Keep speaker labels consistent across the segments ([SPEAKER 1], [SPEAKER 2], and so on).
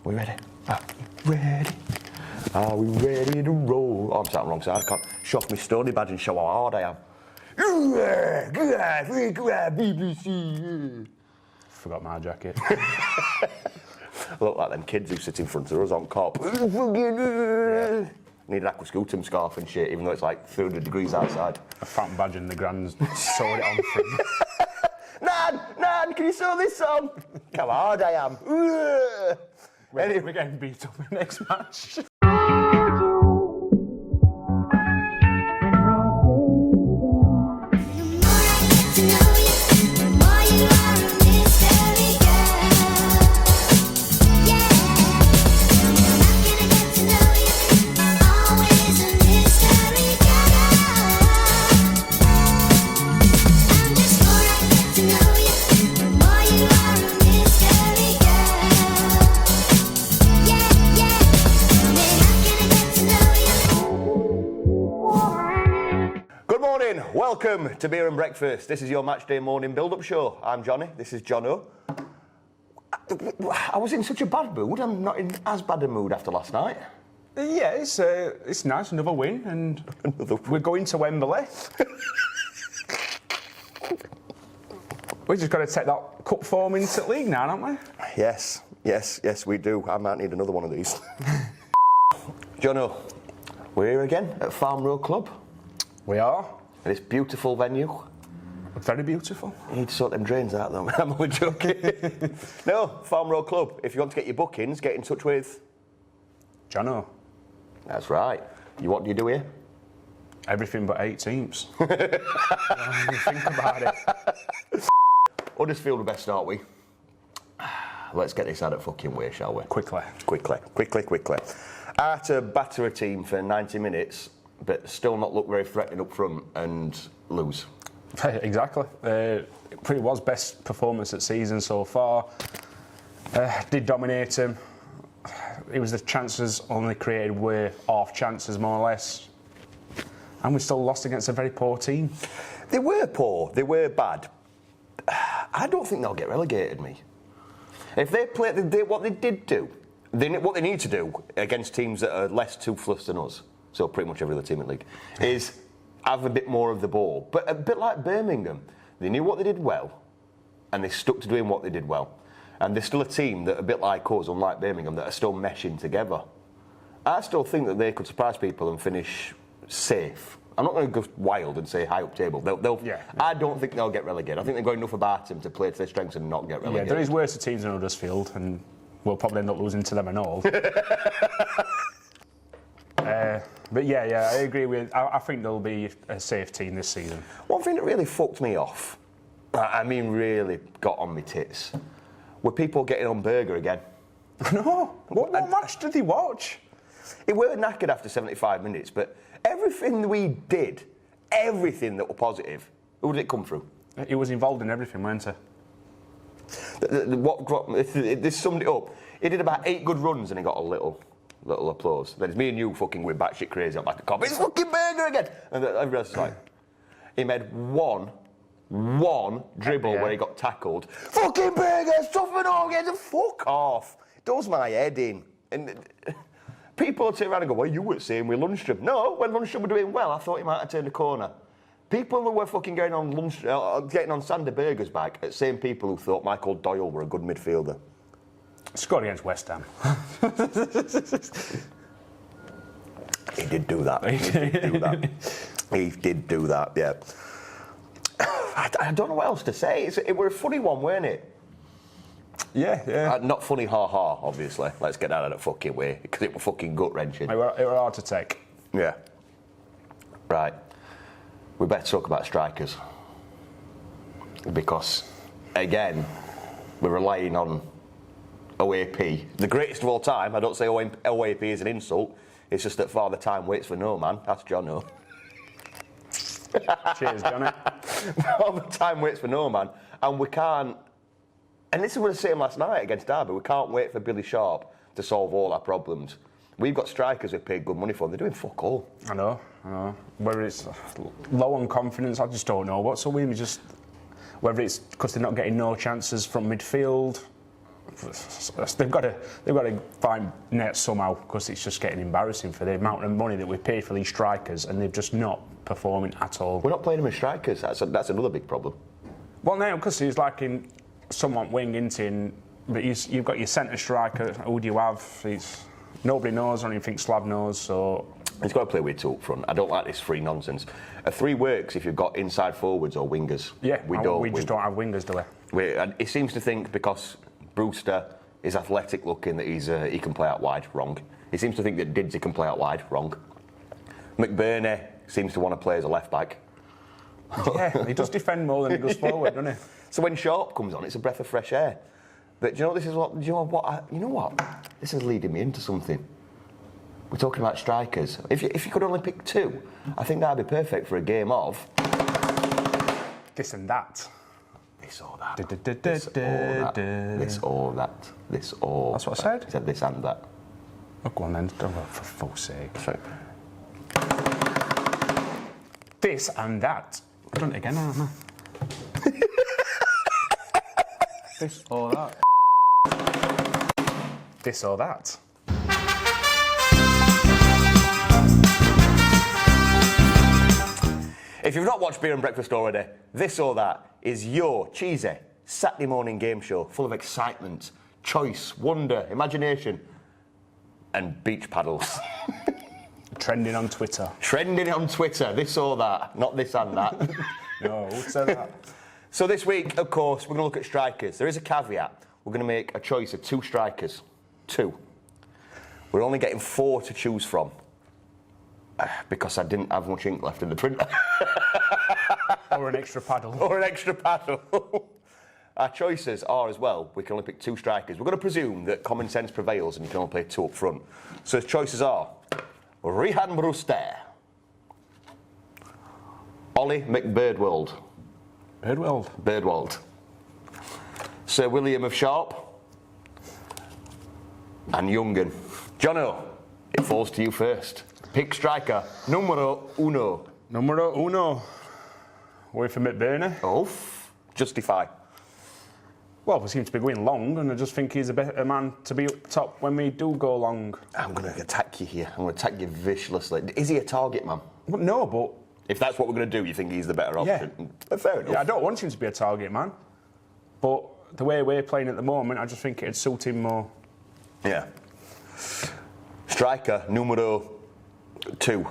[SPEAKER 1] We ready? Are we ready? Are we ready to roll? Oh, I'm sat on the wrong side. I can't shock my Stony badge and show how hard I am. BBC.
[SPEAKER 2] Forgot my jacket.
[SPEAKER 1] I look like them kids who sit in front of us on cop.
[SPEAKER 2] Yeah.
[SPEAKER 1] Need an aquascutum scarf and shit, even though it's like 300 degrees outside.
[SPEAKER 2] A fountain badge and the grand's sewed it on for me.
[SPEAKER 1] Nan, can you sew this on? How hard I am.
[SPEAKER 2] We're getting beat up in the next match.
[SPEAKER 1] Welcome to Beer and Breakfast. This is your matchday morning build-up show. I'm Johnny, this is Jono. I was in such a bad mood, I'm not in as bad a mood after last night.
[SPEAKER 2] Yeah, it's nice, another win, and we're going to Wembley. We just got to take that cup form into the league now, haven't we?
[SPEAKER 1] Yes, we do. I might need another one of these. Jono, we're here again at Farm Road Club.
[SPEAKER 2] We are.
[SPEAKER 1] This beautiful venue.
[SPEAKER 2] Very beautiful.
[SPEAKER 1] You need to sort them drains out though, I'm only joking. No, Farm Road Club. If you want to get your bookings, get in touch with...
[SPEAKER 2] Jono.
[SPEAKER 1] That's right. What do you do here?
[SPEAKER 2] Everything but 8 teams. Think about it.
[SPEAKER 1] Huddersfield, we best start we. Let's get this out of fucking way, shall we?
[SPEAKER 2] Quickly.
[SPEAKER 1] How to batter a team for 90 minutes, but still not look very threatening up front and lose.
[SPEAKER 2] Exactly. Pretty was best performance at season so far. Did dominate him. It was the chances only created were half chances more or less. And we still lost against a very poor team.
[SPEAKER 1] They were poor, they were bad. I don't think they'll get relegated, me. If they play what they did do, what they need to do against teams that are less toothless than us, so pretty much every other team in the league, is have a bit more of the ball. But a bit like Birmingham, they knew what they did well, and they stuck to doing what they did well. And they're still a team that, a bit like us, unlike Birmingham, that are still meshing together. I still think that they could surprise people and finish safe. I'm not going to go wild and say high up table.
[SPEAKER 2] Yeah.
[SPEAKER 1] I don't think they'll get relegated. I think they've got enough about them to play to their strengths and not get relegated.
[SPEAKER 2] Yeah, there is worse teams than Huddersfield, and we'll probably end up losing to them and all. But yeah, I agree with. I think there'll be a safe team this season.
[SPEAKER 1] One thing that really fucked me off, I mean, really got on my tits, were people getting on Berger again.
[SPEAKER 2] No, what match did he watch?
[SPEAKER 1] It weren't knackered after 75 minutes, but everything we did, everything that was positive, who did it come through?
[SPEAKER 2] He was involved in everything, weren't he?
[SPEAKER 1] This summed it up. He did about 8 good runs and he got a little applause. Then it's me and you fucking went batshit crazy. I'm like a cop. It's fucking Berger again. And everybody else is like, he made one dribble where he got tackled. Fucking Berger, toughen on, get the fuck off. Does my head in. And people will turn around and go, well, you were saying with Lundstrom. No, when Lundstrom were doing well, I thought he might have turned a corner. People who were fucking getting on Sander Berger's back, are the same people who thought Michael Doyle were a good midfielder.
[SPEAKER 2] Scored against West Ham.
[SPEAKER 1] He did do that. He did do that, yeah. I don't know what else to say. It were a funny one, weren't it?
[SPEAKER 2] Yeah.
[SPEAKER 1] Not funny, ha-ha, obviously. Let's get out of that fucking way, because it was fucking gut-wrenching.
[SPEAKER 2] It were hard to take.
[SPEAKER 1] Yeah. Right. We better talk about strikers. Because, again, we're relying on OAP. The greatest of all time. I don't say OAP is an insult. It's just that Father Time waits for no man. That's Jono.
[SPEAKER 2] Cheers, Johnny.
[SPEAKER 1] Father Time waits for no man. And we can't... And this is what I was saying last night against Derby. We can't wait for Billy Sharp to solve all our problems. We've got strikers we've paid good money for. They're doing fuck all.
[SPEAKER 2] I know. Whether it's low on confidence, I just don't know. What's the win? Just whether it's because they're not getting no chances from midfield. They've got to find net somehow, because it's just getting embarrassing for the amount of money that we pay for these strikers, and they're just not performing at all.
[SPEAKER 1] We're not playing them as strikers. That's another big problem.
[SPEAKER 2] Well, no, because he's like in somewhat wing, into, but you've got your centre striker. Who do you have? Nobody knows. I don't even think Slav knows. So
[SPEAKER 1] he's got to play with two up front. I don't like this free nonsense. A three works if you've got inside forwards or wingers.
[SPEAKER 2] Yeah, we just don't have wingers, do we?
[SPEAKER 1] And he seems to think because Brewster is athletic looking that he can play out wide. Wrong. He seems to think that Didsey can play out wide. Wrong. McBurney seems to want to play as a left back.
[SPEAKER 2] Yeah, he does defend more than he goes forward, doesn't he?
[SPEAKER 1] So when Sharp comes on, it's a breath of fresh air. But do you know what? This is leading me into something. We're talking about strikers. If you could only pick two, I think that'd be perfect for a game of
[SPEAKER 2] this and that.
[SPEAKER 1] This or that. This or that. This or that. This or.
[SPEAKER 2] That's what I said.
[SPEAKER 1] He said this and that.
[SPEAKER 2] Oh, go on then. Oh, for fuck's sake.
[SPEAKER 1] So,
[SPEAKER 2] this and that. I've done it again, haven't I? This or that. This or that.
[SPEAKER 1] if you've not watched Beer and Breakfast already, This or That is your cheesy Saturday morning game show full of excitement, choice, wonder, imagination, and beach paddles.
[SPEAKER 2] Trending on Twitter.
[SPEAKER 1] Trending on Twitter, this or that, not this and that.
[SPEAKER 2] No, who said that?
[SPEAKER 1] So this week, of course, we're going to look at strikers. There is a caveat. We're going to make a choice of two strikers. Two. We're only getting 4 to choose from. Because I didn't have much ink left in the printer.
[SPEAKER 2] Or an extra paddle.
[SPEAKER 1] Or an extra paddle. Our choices are as well, we can only pick 2 strikers. We're going to presume that common sense prevails and you can only play 2 up front. So the choices are Rihan Brewster, Ollie McBirdwold. Birdwold. Sir William of Sharp. And Youngen. Jono, it falls to you first. Pick striker numero uno.
[SPEAKER 2] Numero uno. Away from McBurney.
[SPEAKER 1] Oh, justify.
[SPEAKER 2] Well, we seem to be going long, and I just think he's a better man to be up top when we do go long.
[SPEAKER 1] I'm going to attack you here. I'm going to attack you viciously. Is he a target man?
[SPEAKER 2] Well, no, but
[SPEAKER 1] if that's what we're going to do, you think he's the better option? Yeah. Fair enough.
[SPEAKER 2] Yeah, I don't want him to be a target man, but the way we're playing at the moment, I just think it'd suit him more.
[SPEAKER 1] Yeah. Striker numero 2.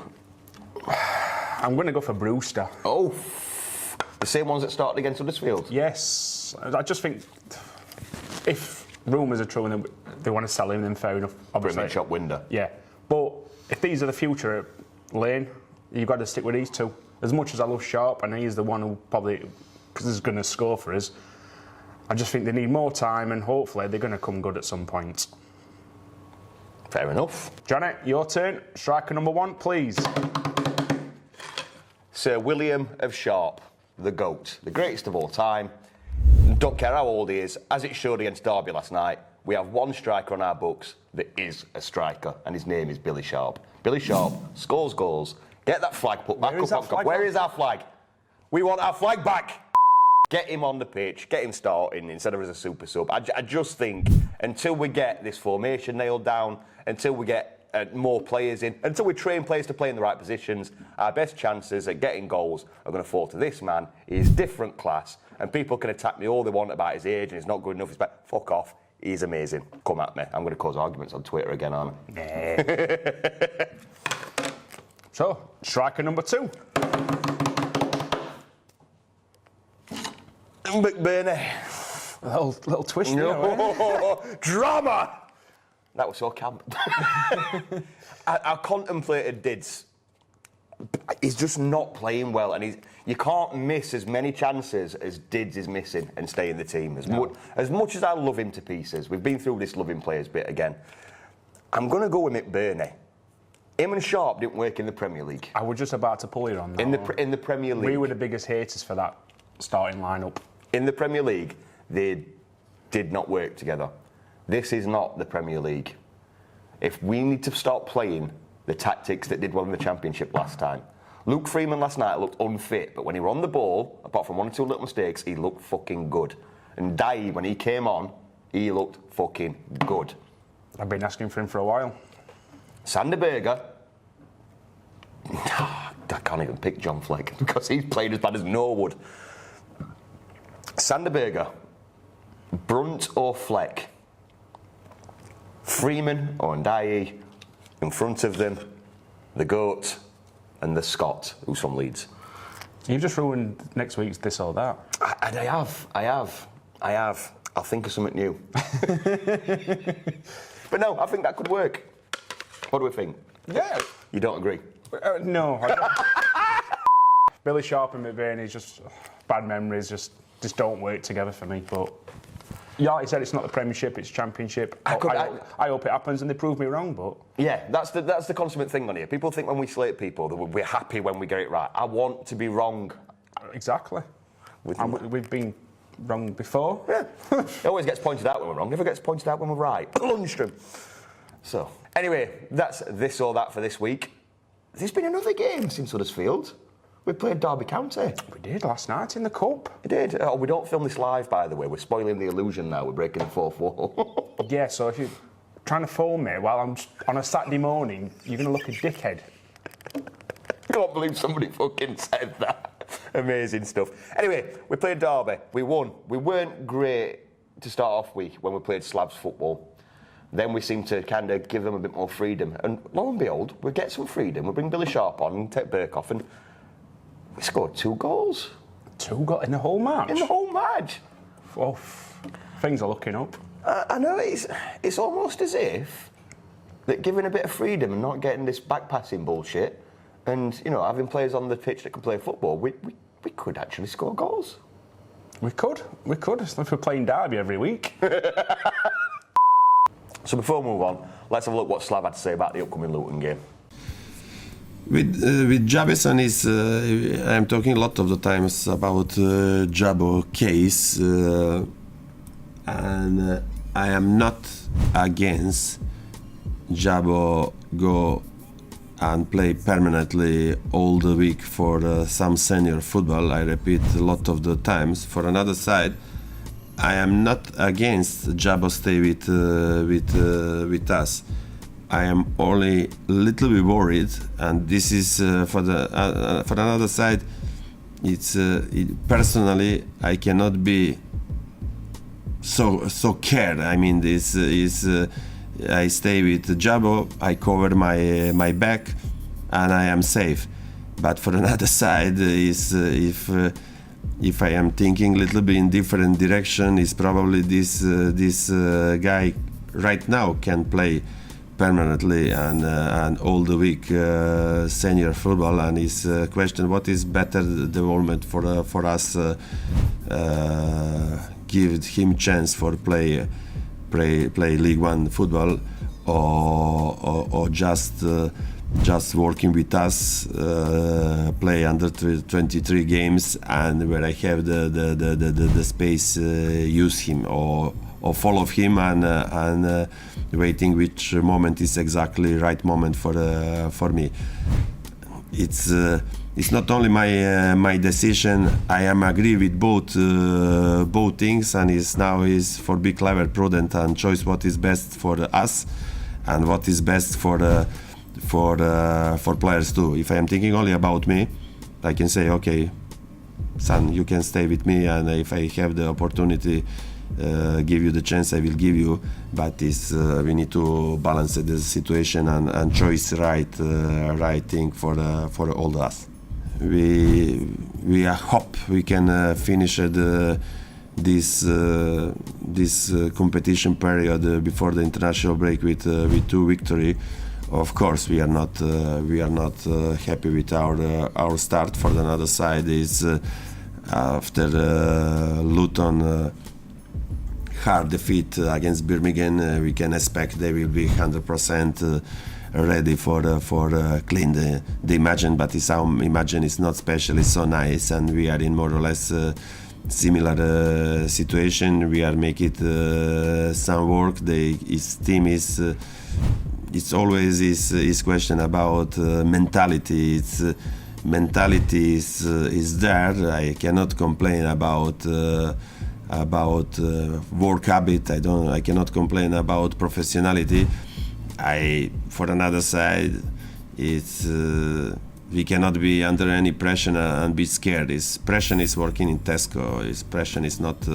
[SPEAKER 2] I'm going to go for Brewster.
[SPEAKER 1] Oh, the same ones that started against Huddersfield?
[SPEAKER 2] Yes. I just think if rumours are true and they want to sell him, then fair enough. Obviously.
[SPEAKER 1] Brilliant shop window.
[SPEAKER 2] Yeah. But if these are the future at Lane, you've got to stick with these 2. As much as I love Sharp, and he's the one who probably is going to score for us, I just think they need more time, and hopefully they're going to come good at some point.
[SPEAKER 1] Fair enough.
[SPEAKER 2] Johnny, your turn. Striker number 1, please.
[SPEAKER 1] Sir William of Sharp, the GOAT, the greatest of all time. Don't care how old he is. As it showed against Derby last night, we have one striker on our books that is a striker, and his name is Billy Sharp. Billy Sharp scores goals. Get that flag put back up. Where is our flag? We want our flag back. Get him on the pitch, get him starting instead of as a super sub. I just think until we get this formation nailed down, until we get more players in, until we train players to play in the right positions, our best chances at getting goals are going to fall to this man. He's different class, and people can attack me all they want about his age and he's not good enough. Fuck off. He's amazing. Come at me. I'm going to cause arguments on Twitter again, aren't I?
[SPEAKER 2] So, striker number 2.
[SPEAKER 1] McBurney.
[SPEAKER 2] Little twist
[SPEAKER 1] there. Drama! That was so camp. I contemplated Dids. He's just not playing well, and you can't miss as many chances as Dids is missing and stay in the team. As much as I love him to pieces, we've been through this loving players bit again. I'm going to go with McBurney. Him and Sharp didn't work in the Premier League.
[SPEAKER 2] I was just about to pull you on that.
[SPEAKER 1] In the Premier League.
[SPEAKER 2] We were the biggest haters for that starting lineup.
[SPEAKER 1] In the Premier League, they did not work together. This is not the Premier League. if we need to start playing the tactics that did well in the Championship last time. Luke Freeman last night looked unfit, but when he were on the ball, apart from 1 or 2 little mistakes, he looked fucking good. And Dai, when he came on, he looked fucking good.
[SPEAKER 2] I've been asking for him for a while.
[SPEAKER 1] Sander Berger, I can't even pick John Fleck because he's played as bad as Norwood. Sander Berger, Brunt or Fleck, Freeman or Ndiaye, in front of them, the GOAT and the Scot, who's from Leeds.
[SPEAKER 2] You've just ruined next week's this or that.
[SPEAKER 1] I have. I'll think of something new. But no, I think that could work. What do we think?
[SPEAKER 2] Yeah.
[SPEAKER 1] You don't agree?
[SPEAKER 2] No. I don't. Billy Sharp and McVeigh, just bad memories, just don't work together for me. But yeah, like you said, it's not the Premiership, it's Championship. I hope it happens and they prove me wrong, but... Yeah,
[SPEAKER 1] that's the consummate thing on here. People think when we slate people that we're happy when we get it right. I want to be wrong.
[SPEAKER 2] Exactly. We've been wrong before.
[SPEAKER 1] Yeah. It always gets pointed out when we're wrong, never gets pointed out when we're right. Lundstrom. So, anyway, that's this or that for this week. There's been another game since Huddersfield. We played Derby County.
[SPEAKER 2] We did last night in the Cup.
[SPEAKER 1] We did. Oh, we don't film this live, by the way. We're spoiling the illusion now. We're breaking the fourth wall.
[SPEAKER 2] Yeah, so if you're trying to phone me while I'm on a Saturday morning, you're going to look a dickhead.
[SPEAKER 1] I can't believe somebody fucking said that. Amazing stuff. Anyway, we played Derby. We won. We weren't great to start off with when we played Slavs football. Then we seemed to kind of give them a bit more freedom. And lo and behold, we get some freedom. We bring Billy Sharp on and take Burke off, and we scored 2 goals.
[SPEAKER 2] 2 goals in the whole match?
[SPEAKER 1] In the whole match.
[SPEAKER 2] Oh, things are looking up.
[SPEAKER 1] I know it's almost as if that giving a bit of freedom and not getting this back passing bullshit, and you know having players on the pitch that can play football, we could actually score goals. We could if we're playing Derby every week. So before we move on, let's have a look what Slav had to say about the upcoming Luton game.
[SPEAKER 3] With Javison I'm talking a lot of the times about Jabo case, and I am not against Jabo go and play permanently all the week for some senior football. I repeat a lot of the times. For another side, I am not against Jabo stay with us. I am only a little bit worried, and this is for another side. Personally, I cannot be so cared. I mean, this is I stay with Jabo. I cover my back, and I am safe. But for another side, is if I am thinking a little bit in different direction, is probably this guy right now can play permanently and all the week senior football, and is question what is better development for us, give him chance for play League One football, or just working with us, play under 23 games, and where I have the space, use him or follow him and waiting which moment is exactly right moment for me. It's not only my decision. I am agree with both things, and is for be clever, prudent, and choice what is best for us and what is best for players too. If I am thinking only about me, I can say, okay, son, you can stay with me, and if I have the opportunity, give you the chance, I will give you. But we need to balance the situation and choice right thing for all of us. We hope we can finish this competition period before the international break with 2 victory. Of course, we are not happy with our start. For the other side is after Luton hard defeat against Birmingham, we can expect they will be 100% ready for clean the Imagine, but our Imagine is not specially so nice, and we are in more or less similar situation. We are making some work. His team is it's always is question about mentality. It's mentality is there. I cannot complain about work habit. I cannot complain about professionality. For another side, it's we cannot be under any pressure and be scared. Pressure is working in Tesco. Pressure is not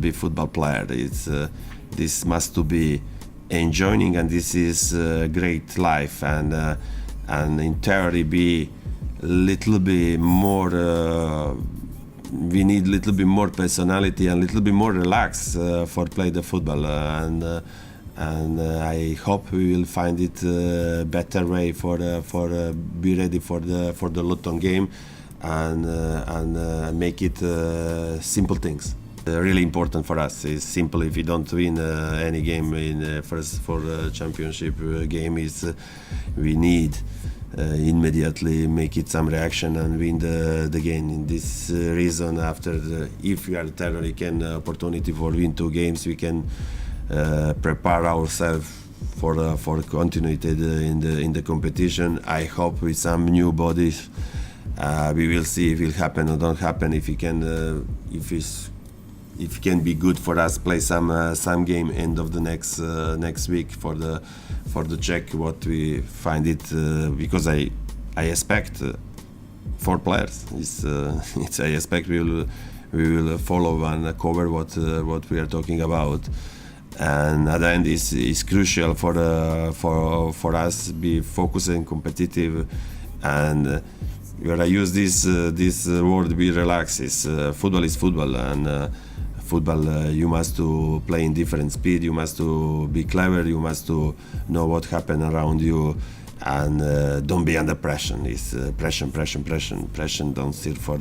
[SPEAKER 3] be football player. This must to be enjoying, and this is great life, and in theory be little bit more. We need little bit more personality and little bit more relax for play the football, and I hope we will find it better way for be ready for the Luton game, and make it simple things. Really important for us is simple. If we don't win any game in first for the championship game, is we need immediately make it some reaction and win the game. In this reason, after if we are thoroughly can opportunity for win 2 games, we can prepare ourselves for continuity in the competition. I hope with some new bodies, we will see if it will happen or don't happen. If it can, if it can be good for us, play some game end of the next week for the check what we find it, because I expect 4 players. I expect we will follow and cover what we are talking about. And at the end, is crucial for us be focused and competitive. And where I use this word, be relaxed. Football is football, and football you must to play in different speed. You must to be clever. You must to know what happen around you, and don't be under pressure. It's pressure. Don't sit for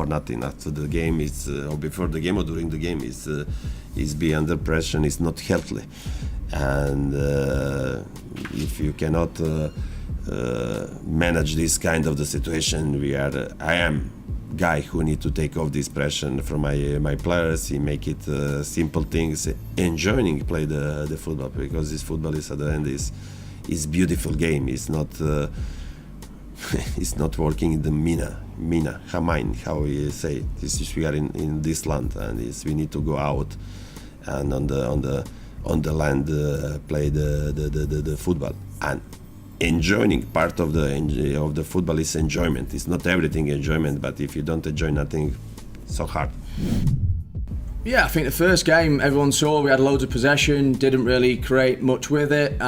[SPEAKER 3] nothing. After the game, or before the game or during the game, is be under pressure. It's not healthy, and if you cannot manage this kind of the situation, I am guy who need to take off this pressure from my players. He make it simple things, enjoying play the football, because this football is at the end is beautiful game. It's not it's not working in the mina how we say this is we are in this land, and we need to go out and on the land play the football, and enjoying part of the football is enjoyment. It's not everything enjoyment, but if you don't enjoy nothing, it's so hard.
[SPEAKER 4] Yeah, I think the first game everyone saw we had loads of possession, didn't really create much with it.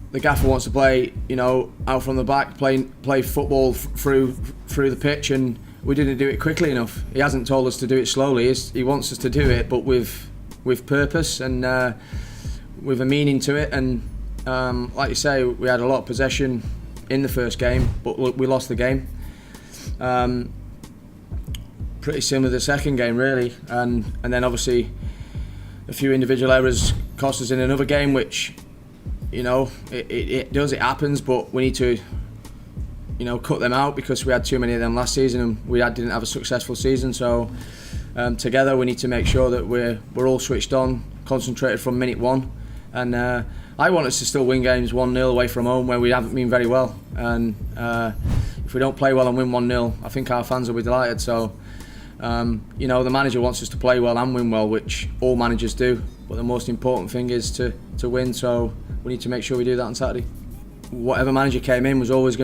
[SPEAKER 4] The gaffer wants to play, out from the back, play football through the pitch, and we didn't do it quickly enough. He hasn't told us to do it slowly. He wants us to do it, but with purpose and with a meaning to it. And like you say, we had a lot of possession in the first game, but we lost the game. Pretty similar to the second game, really, and then obviously a few individual errors cost us in another game, which it happens, but we need to cut them out, because we had too many of them last season and we didn't have a successful season. So together we need to make sure that we're all switched on, concentrated from minute 1, and I want us to still win games 1-0 away from home where we haven't been very well, and if we don't play well and win 1-0, I think our fans will be delighted. So the manager wants us to play well and win well, which all managers do, but the most important thing is to win. So we need to make sure we do that on Saturday. Whatever manager came in was always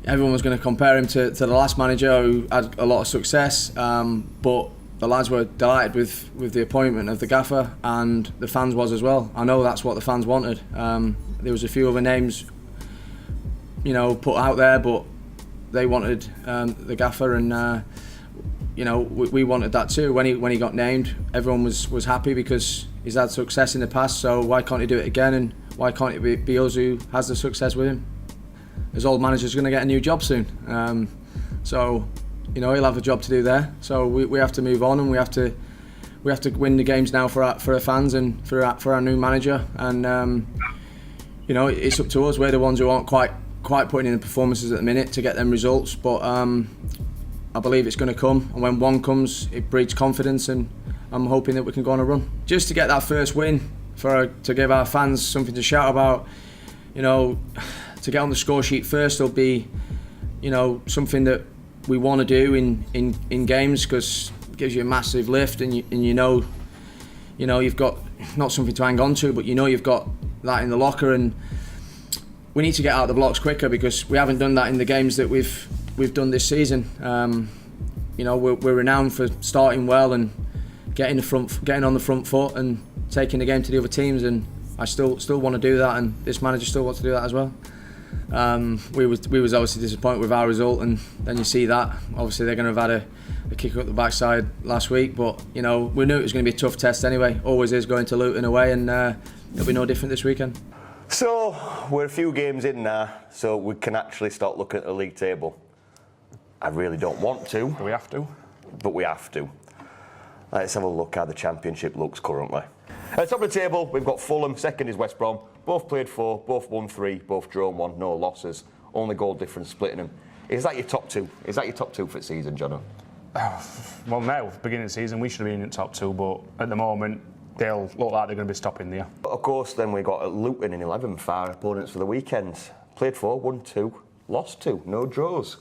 [SPEAKER 4] everyone was going to compare him to the last manager who had a lot of success, but the lads were delighted with the appointment of the gaffer, and the fans was as well. I know that's what the fans wanted. There was a few other names put out there, but they wanted the gaffer, and we wanted that too. When he got named, everyone was happy because he's had success in the past, so why can't he do it again, and why can't it be us who has the success with him? His old manager's going to get a new job soon, so he'll have a job to do there. So we have to move on, and we have to win the games now for our fans and for our new manager, and it's up to us. We're the ones who aren't quite putting in the performances at the minute to get them results, but I believe it's going to come, and when one comes, it breeds confidence, and I'm hoping that we can go on a run. Just to get that first win to give our fans something to shout about. You know, to get on the score sheet first will be, you know, something that we want to do in games, because it gives you a massive lift, and you know you've got not something to hang on to, but you know you've got that in the locker, and we need to get out of the blocks quicker, because we haven't done that in the games that we've done this season. You know, we're renowned for starting well and getting on the front foot and taking the game to the other teams, and I still want to do that, and this manager still wants to do that as well. We was obviously disappointed with our result, and then you see that obviously they're going to have had a kick up the backside last week, but you know, we knew it was going to be a tough test anyway. Always is, going to Luton away, and it'll be no different this weekend.
[SPEAKER 1] So we're a few games in now, so we can actually start looking at the league table. I really don't want to.
[SPEAKER 2] Do we have to?
[SPEAKER 1] But we have to. Let's have a look how the Championship looks currently. At the top of the table, we've got Fulham, second is West Brom. Both played 4, both won 3, both drawn 1, no losses. Only goal difference splitting them. Is that your top 2? Is that your top 2 for the season, Jono?
[SPEAKER 2] Well, now, beginning of the season, we should have been in the top 2, but at the moment, they'll look like they're going to be stopping there.
[SPEAKER 1] But of course, then we got Luton in 11th, our opponents for the weekend. Played 4, won 2, lost 2, no draws.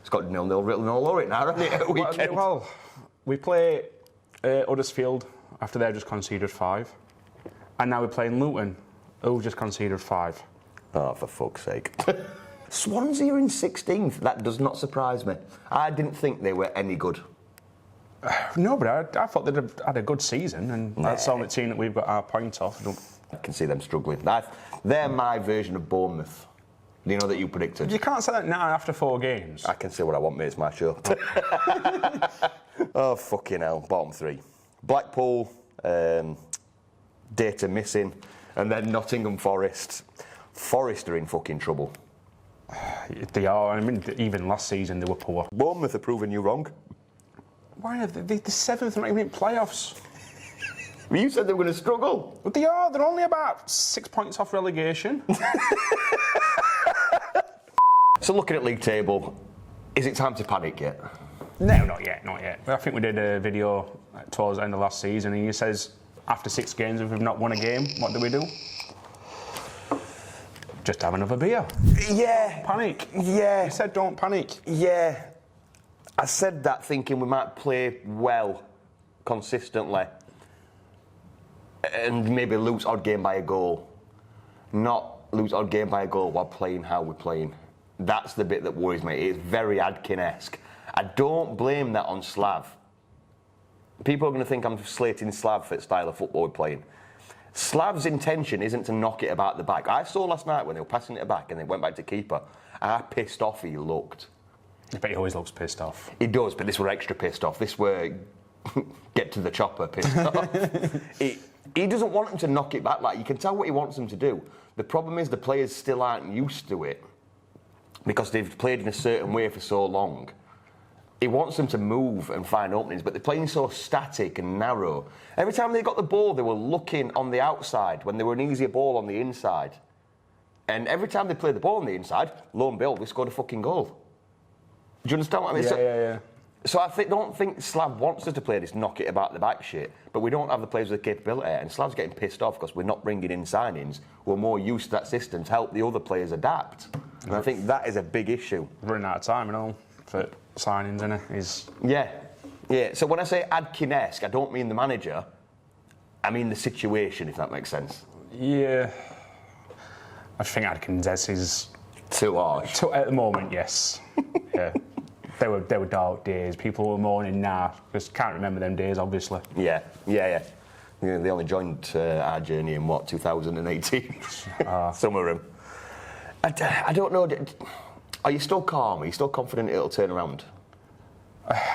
[SPEAKER 1] It's got 0-0 written all over it now, hasn't it, at the weekend?
[SPEAKER 2] Well, we play Huddersfield after they've just conceded 5. And now we're playing Luton, who've just conceded 5.
[SPEAKER 1] Oh, for fuck's sake. Swansea are in 16th. That does not surprise me. I didn't think they were any good.
[SPEAKER 2] No, but I thought they'd have had a good season, and that's the only team that we've got our point off.
[SPEAKER 1] I can see them struggling. They're my version of Bournemouth. You know that you predicted.
[SPEAKER 2] You can't say that now after 4 games.
[SPEAKER 1] I can say what I want, mate. It's my show. Oh, fucking hell. Bottom 3. Blackpool, data missing, and then Nottingham Forest. Forest are in fucking trouble.
[SPEAKER 2] They are. I mean, even last season they were poor.
[SPEAKER 1] Bournemouth are proving you wrong.
[SPEAKER 2] Why are they the 7th, not even in playoffs?
[SPEAKER 1] You said they were going to struggle.
[SPEAKER 2] But they are. They're only about 6 points off relegation.
[SPEAKER 1] So looking at league table, is it time to panic yet?
[SPEAKER 2] No, not yet, not yet. I think we did a video towards the end of last season, and he says, after 6 games, if we've not won a game, what do? Just have another beer.
[SPEAKER 1] Yeah.
[SPEAKER 2] Panic.
[SPEAKER 1] Yeah.
[SPEAKER 2] You said don't panic.
[SPEAKER 1] Yeah. I said that thinking we might play well, consistently, and maybe lose odd game by a goal. Not lose odd game by a goal while playing how we're playing. That's the bit that worries me. It's very Adkin-esque. I don't blame that on Slav. People are going to think I'm slating Slav for the style of football we're playing. Slav's intention isn't to knock it about the back. I saw last night when they were passing it back and they went back to keeper, and how pissed off he looked.
[SPEAKER 2] I bet he always looks pissed off.
[SPEAKER 1] He does, but this were extra pissed off. This were get to the chopper pissed off. He doesn't want them to knock it back. Like, you can tell what he wants them to do. The problem is the players still aren't used to it because they've played in a certain way for so long. He wants them to move and find openings, but they're playing so static and narrow. Every time they got the ball, they were looking on the outside when they were an easier ball on the inside. And every time they played the ball on the inside, lo and behold, we scored a fucking goal. Do you understand what I mean?
[SPEAKER 2] Yeah.
[SPEAKER 1] So I don't think Slav wants us to play this knock it about the back shit, but we don't have the players with the capability, and Slav's getting pissed off because we're not bringing in signings who are more used to that system to help the other players adapt. And I think that is a big issue.
[SPEAKER 2] Running out of time and all for signings, innit?
[SPEAKER 1] Yeah. So when I say Adkin-esque, I don't mean the manager, I mean the situation, if that makes sense.
[SPEAKER 2] Yeah. I think Adkins is
[SPEAKER 1] too harsh.
[SPEAKER 2] At the moment, yes. Yeah. They were dark days. People were mourning now. Just can't remember them days, obviously.
[SPEAKER 1] Yeah. They only joined our journey in, 2018? Some of them. I don't know. Are you still calm? Are you still confident it'll turn around?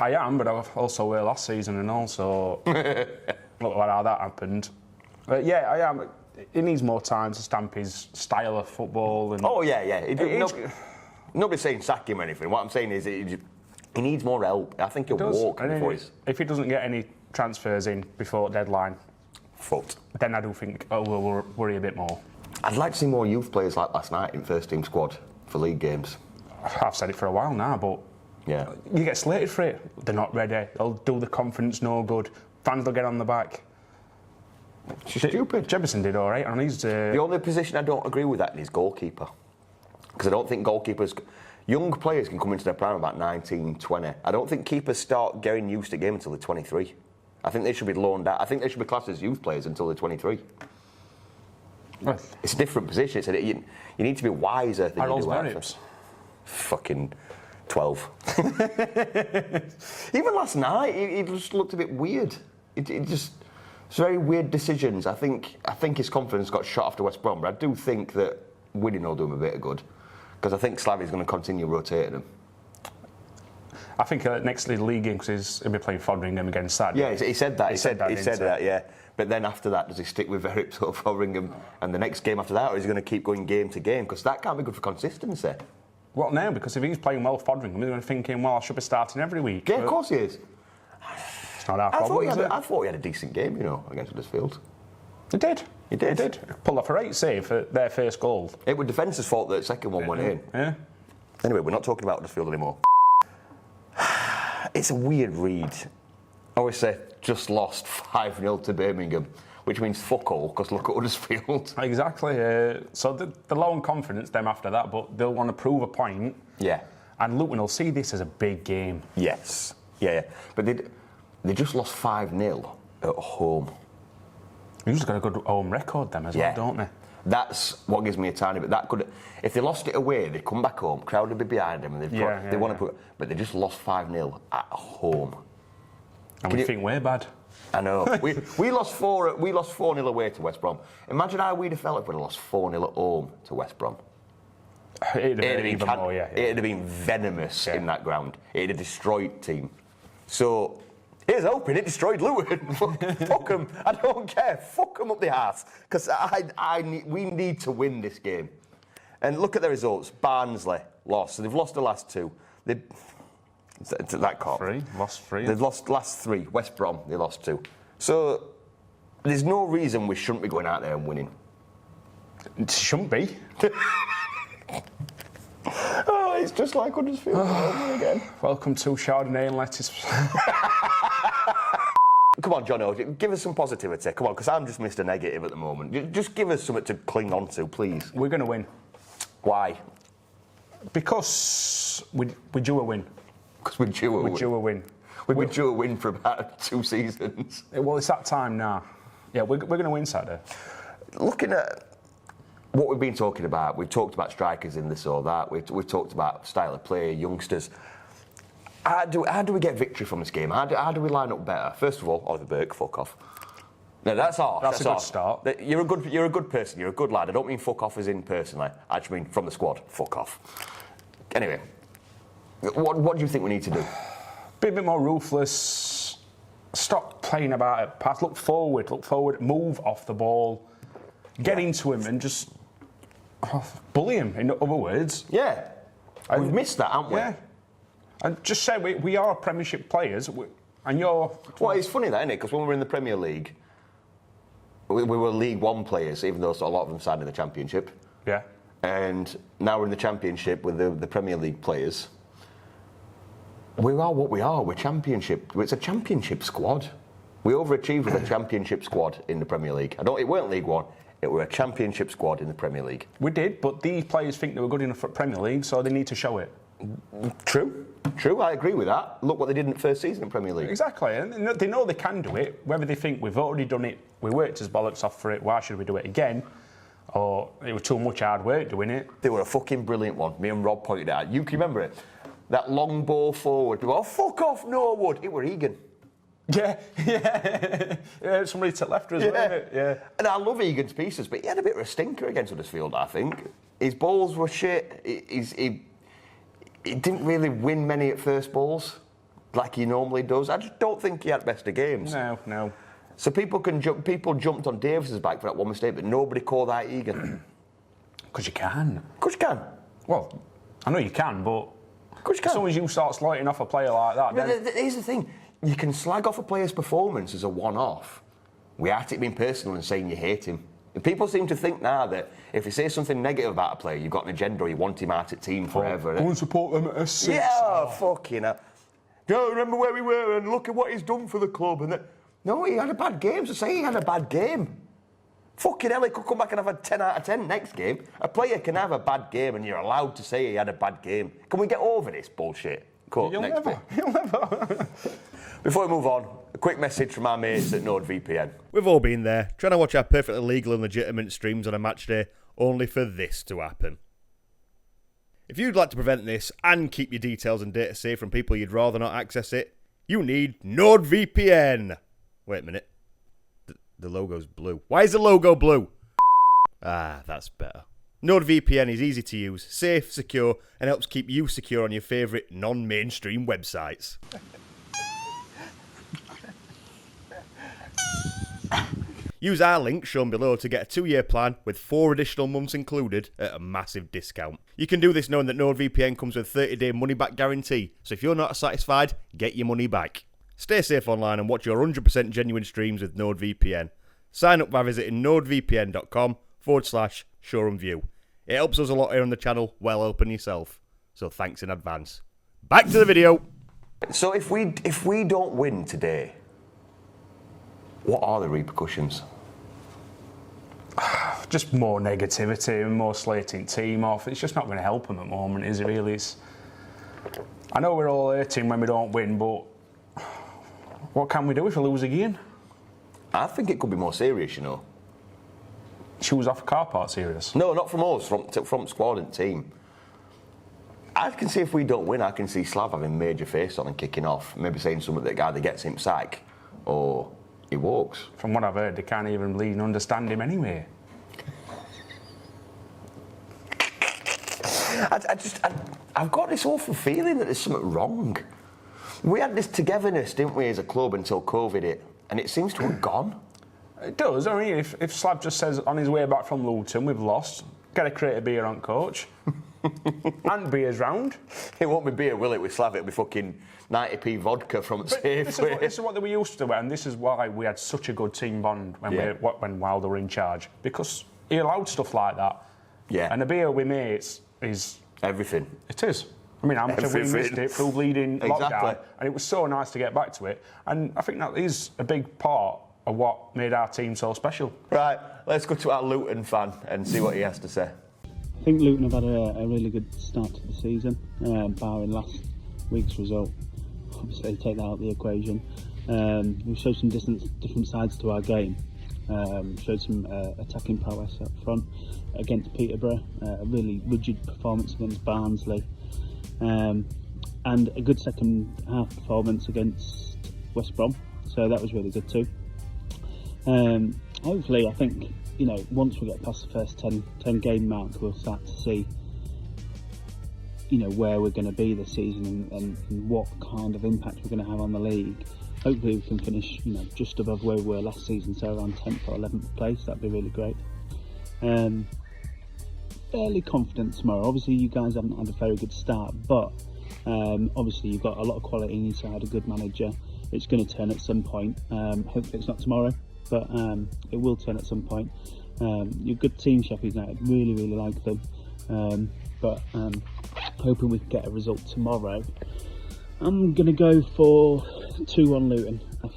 [SPEAKER 2] I am, but I also were last season and also look at how that happened. Yeah, I am. He needs more time to stamp his style of football. And
[SPEAKER 1] nobody's saying sack him or anything. What I'm saying is he needs more help. I think he'll walk before he's...
[SPEAKER 2] If he doesn't get any transfers in before deadline, then I do think we'll worry a bit more.
[SPEAKER 1] I'd like to see more youth players like last night in first team squad for league games.
[SPEAKER 2] I've said it for a while now, but
[SPEAKER 1] yeah,
[SPEAKER 2] you get slated for it. They're not ready. They'll do the confidence no good. Fans will get on the back.
[SPEAKER 1] It's stupid.
[SPEAKER 2] Jefferson did all right on his...
[SPEAKER 1] The only position I don't agree with that is goalkeeper. Because I don't think goalkeepers... Young players can come into their prime about 19, 20. I don't think keepers start getting used to the game until they're 23. I think they should be loaned out. I think they should be classed as youth players until they're 23.
[SPEAKER 2] Well,
[SPEAKER 1] It's a different position. You need to be wiser than you do.
[SPEAKER 2] Barrips.
[SPEAKER 1] Fucking 12. Even last night, he just looked a bit weird. It's very weird decisions. I think his confidence got shot after West Brom, but I do think that winning will do him a bit of good. Because I think Slavy's going to continue rotating him.
[SPEAKER 2] I think next league game, because he'll be playing Fodringham against that.
[SPEAKER 1] Yeah, he said that. He said
[SPEAKER 2] didn't
[SPEAKER 1] that, yeah. But then after that, does he stick with Verrips or Fodringham and the next game after that, or is he going to keep going game to game? Because that can't be good for consistency.
[SPEAKER 2] Well, now, because if he's playing well Fodringham, he's going to thinking, well, I should be starting every week.
[SPEAKER 1] Yeah, of course he is.
[SPEAKER 2] It's not our problem,
[SPEAKER 1] I thought he had a decent game, against Huddersfield.
[SPEAKER 2] He did.
[SPEAKER 1] He did.
[SPEAKER 2] Pulled off a right save for their first goal.
[SPEAKER 1] It was defence's fault that the second one went in.
[SPEAKER 2] Yeah.
[SPEAKER 1] Anyway, we're not talking about Huddersfield anymore. It's a weird read. Obviously, just lost 5-0 to Birmingham, which means fuck all, because look at Huddersfield.
[SPEAKER 2] Exactly. So they're low on confidence, them, after that, but they'll want to prove a point.
[SPEAKER 1] Yeah.
[SPEAKER 2] And Luton will see this as a big game.
[SPEAKER 1] Yes. Yeah. But they just lost 5-0 at home.
[SPEAKER 2] They've just got a good home record, them, as well, don't they?
[SPEAKER 1] That's what gives me a tiny bit. That could, if they lost it away, they'd come back home, crowd would be behind them, and they want to put. But they just lost 5-0 at home.
[SPEAKER 2] And we think we're bad.
[SPEAKER 1] I know. we lost 4-0 away to West Brom. Imagine how we'd have felt if we'd have lost 4-0 at home to West Brom.
[SPEAKER 2] It'd have been even more, yeah.
[SPEAKER 1] It'd have been venomous in that ground. It'd have destroyed team. So. Here's hoping it destroyed Luton. Fuck them. I don't care. Fuck them up the arse. Because we need to win this game. And look at the results. Barnsley lost. So they've lost the last two. That cop.
[SPEAKER 2] Lost 3.
[SPEAKER 1] They've lost last 3. West Brom, they lost 2. So there's no reason we shouldn't be going out there and winning.
[SPEAKER 2] It shouldn't be.
[SPEAKER 1] Oh, it's just like Huddersfield over again.
[SPEAKER 2] Welcome to Chardonnay and lettuce.
[SPEAKER 1] Come on, Jono, give us some positivity. Come on, because I'm just Mr. Negative at the moment. Just give us something to cling on to, please.
[SPEAKER 2] We're going to win.
[SPEAKER 1] Why?
[SPEAKER 2] Because we're due a win.
[SPEAKER 1] Because we're due a win.
[SPEAKER 2] We're due a win.
[SPEAKER 1] We've been due a win for about 2 seasons.
[SPEAKER 2] Well, it's that time now. Yeah, we're going to win Saturday.
[SPEAKER 1] Looking at what we've been talking about, we've talked about strikers in this or that. We've talked about style of play, youngsters. How do we get victory from this game? How do we line up better? First of all, Oliver Burke, fuck off. No, that's harsh.
[SPEAKER 2] That's a good start.
[SPEAKER 1] You're a good person. You're a good lad. I don't mean fuck off as in personally. I just mean from the squad. Fuck off. Anyway, what do you think we need to do?
[SPEAKER 2] Be a bit more ruthless. Stop playing about it. Pass. Look forward. Move off the ball. Get into him and just bully him. In other words.
[SPEAKER 1] Yeah. We've missed that, haven't we?
[SPEAKER 2] Yeah. And just say we are Premiership players, and you're...
[SPEAKER 1] Well, it's funny that, isn't it? Because when we were in the Premier League, we were League One players, even though a lot of them signed in the Championship.
[SPEAKER 2] Yeah.
[SPEAKER 1] And now we're in the Championship with the Premier League players. We are what we are. We're Championship. It's a Championship squad. We overachieved with a Championship squad in the Premier League. It weren't League One. It were a Championship squad in the Premier League.
[SPEAKER 2] We did, but these players think they were good enough for Premier League, so they need to show it.
[SPEAKER 1] True, I agree with that. Look what they did in the first season in Premier League.
[SPEAKER 2] Exactly, and they know they can do it, whether they think we've already done it, we worked as bollocks off for it, why should we do it again? Or it was too much hard work doing it.
[SPEAKER 1] They were a fucking brilliant one. Me and Rob pointed out. You can remember it? That long ball forward. People, fuck off, Norwood. It were Egan.
[SPEAKER 2] Yeah. Somebody to left as well. Yeah.
[SPEAKER 1] And I love Egan's pieces, but he had a bit of a stinker against Huddersfield, I think. His balls were shit. He didn't really win many at first balls like he normally does. I just don't think he had best of games.
[SPEAKER 2] No.
[SPEAKER 1] So people jumped on Davis's back for that one mistake, but nobody called out Egan.
[SPEAKER 2] Because you can.
[SPEAKER 1] Because you can.
[SPEAKER 2] Well, I know you can, but
[SPEAKER 1] as
[SPEAKER 2] soon as you start slighting off a player like that, then...
[SPEAKER 1] Here's the thing. You can slag off a player's performance as a one-off without it being personal and saying you hate him. And people seem to think now that if you say something negative about a player, you've got an agenda or you want him out at team forever.
[SPEAKER 2] I want to support them at S6.
[SPEAKER 1] Yeah, fucking hell. Do you remember where we were and look at what he's done for the club? And No, he had a bad game. So say he had a bad game. Fucking hell, he could come back and have a 10 out of 10 next game. A player can have a bad game and you're allowed to say he had a bad game. Can we get over this bullshit? Cool,
[SPEAKER 2] You'll
[SPEAKER 1] next
[SPEAKER 2] never.
[SPEAKER 1] bit.
[SPEAKER 2] You'll never.
[SPEAKER 1] Before we move on, a quick message from our mates at NordVPN.
[SPEAKER 5] We've all been there, trying to watch our perfectly legal and legitimate streams on a match day, only for this to happen. If you'd like to prevent this and keep your details and data safe from people you'd rather not access it, you need NordVPN. Wait a minute. The logo's blue. Why is the logo blue? Ah, that's better. NordVPN is easy to use, safe, secure, and helps keep you secure on your favourite non-mainstream websites. Use our link shown below to get a 2-year plan with 4 additional months included at a massive discount. You can do this knowing that NordVPN comes with a 30-day money-back guarantee, so if you're not satisfied, get your money back. Stay safe online and watch your 100% genuine streams with NordVPN. Sign up by visiting nordvpn.com/Shoreham View. It helps us a lot here on the channel, well helping yourself. So thanks in advance. Back to the video.
[SPEAKER 1] So if we don't win today, what are the repercussions?
[SPEAKER 2] Just more negativity and more slating team off. It's just not going to help them at the moment, is it really? I know we're all hurting when we don't win, but what can we do if we lose again?
[SPEAKER 1] I think it could be more serious, you know.
[SPEAKER 2] Shoes off a car park serious?
[SPEAKER 1] No, not from us, from squad and team. I can see if we don't win, I can see Slav having major face on and kicking off, maybe saying something that either gets him sacked or he walks.
[SPEAKER 2] From what I've heard, they can't even read and understand him anyway.
[SPEAKER 1] I've got this awful feeling that there's something wrong. We had this togetherness, didn't we, as a club until COVID hit, and it seems to have gone.
[SPEAKER 2] It does. I mean, if Slab just says on his way back from Luton, we've lost, get a crate of beer on coach. And beers round.
[SPEAKER 1] It won't be beer, will it, with Slav? It'll be fucking 90p vodka from Safeway.
[SPEAKER 2] This is what they were used to, and this is why we had such a good team bond when Wilder were in charge. Because he allowed stuff like that.
[SPEAKER 1] Yeah.
[SPEAKER 2] And the beer with mates is...
[SPEAKER 1] Everything.
[SPEAKER 2] It is. I mean, how much have we missed it through bleeding lockdown? And it was so nice to get back to it. And I think that is a big part of what made our team so special.
[SPEAKER 1] Right, let's go to our Luton fan and see what he has to say.
[SPEAKER 6] I think Luton have had a really good start to the season, barring last week's result. Obviously, take that out of the equation. We showed some different sides to our game. Showed some attacking prowess up front against Peterborough, a really rigid performance against Barnsley, and a good second half performance against West Brom. So that was really good too. Hopefully, I think, you know, once we get past the first 10 game mark, we'll start to see, you know, where we're going to be this season and what kind of impact we're going to have on the league. Hopefully we can finish, you know, just above where we were last season, so around 10th or 11th place. That'd be really great. Fairly confident tomorrow. Obviously you guys haven't had a very good start, but obviously you've got a lot of quality in your side, a good manager. It's going to turn at some point. Hopefully it's not tomorrow, but it will turn at some point. You're a good team, Sheffield United. Really like them. But hoping we can get a result tomorrow. I'm going to go for 2-1 Luton. I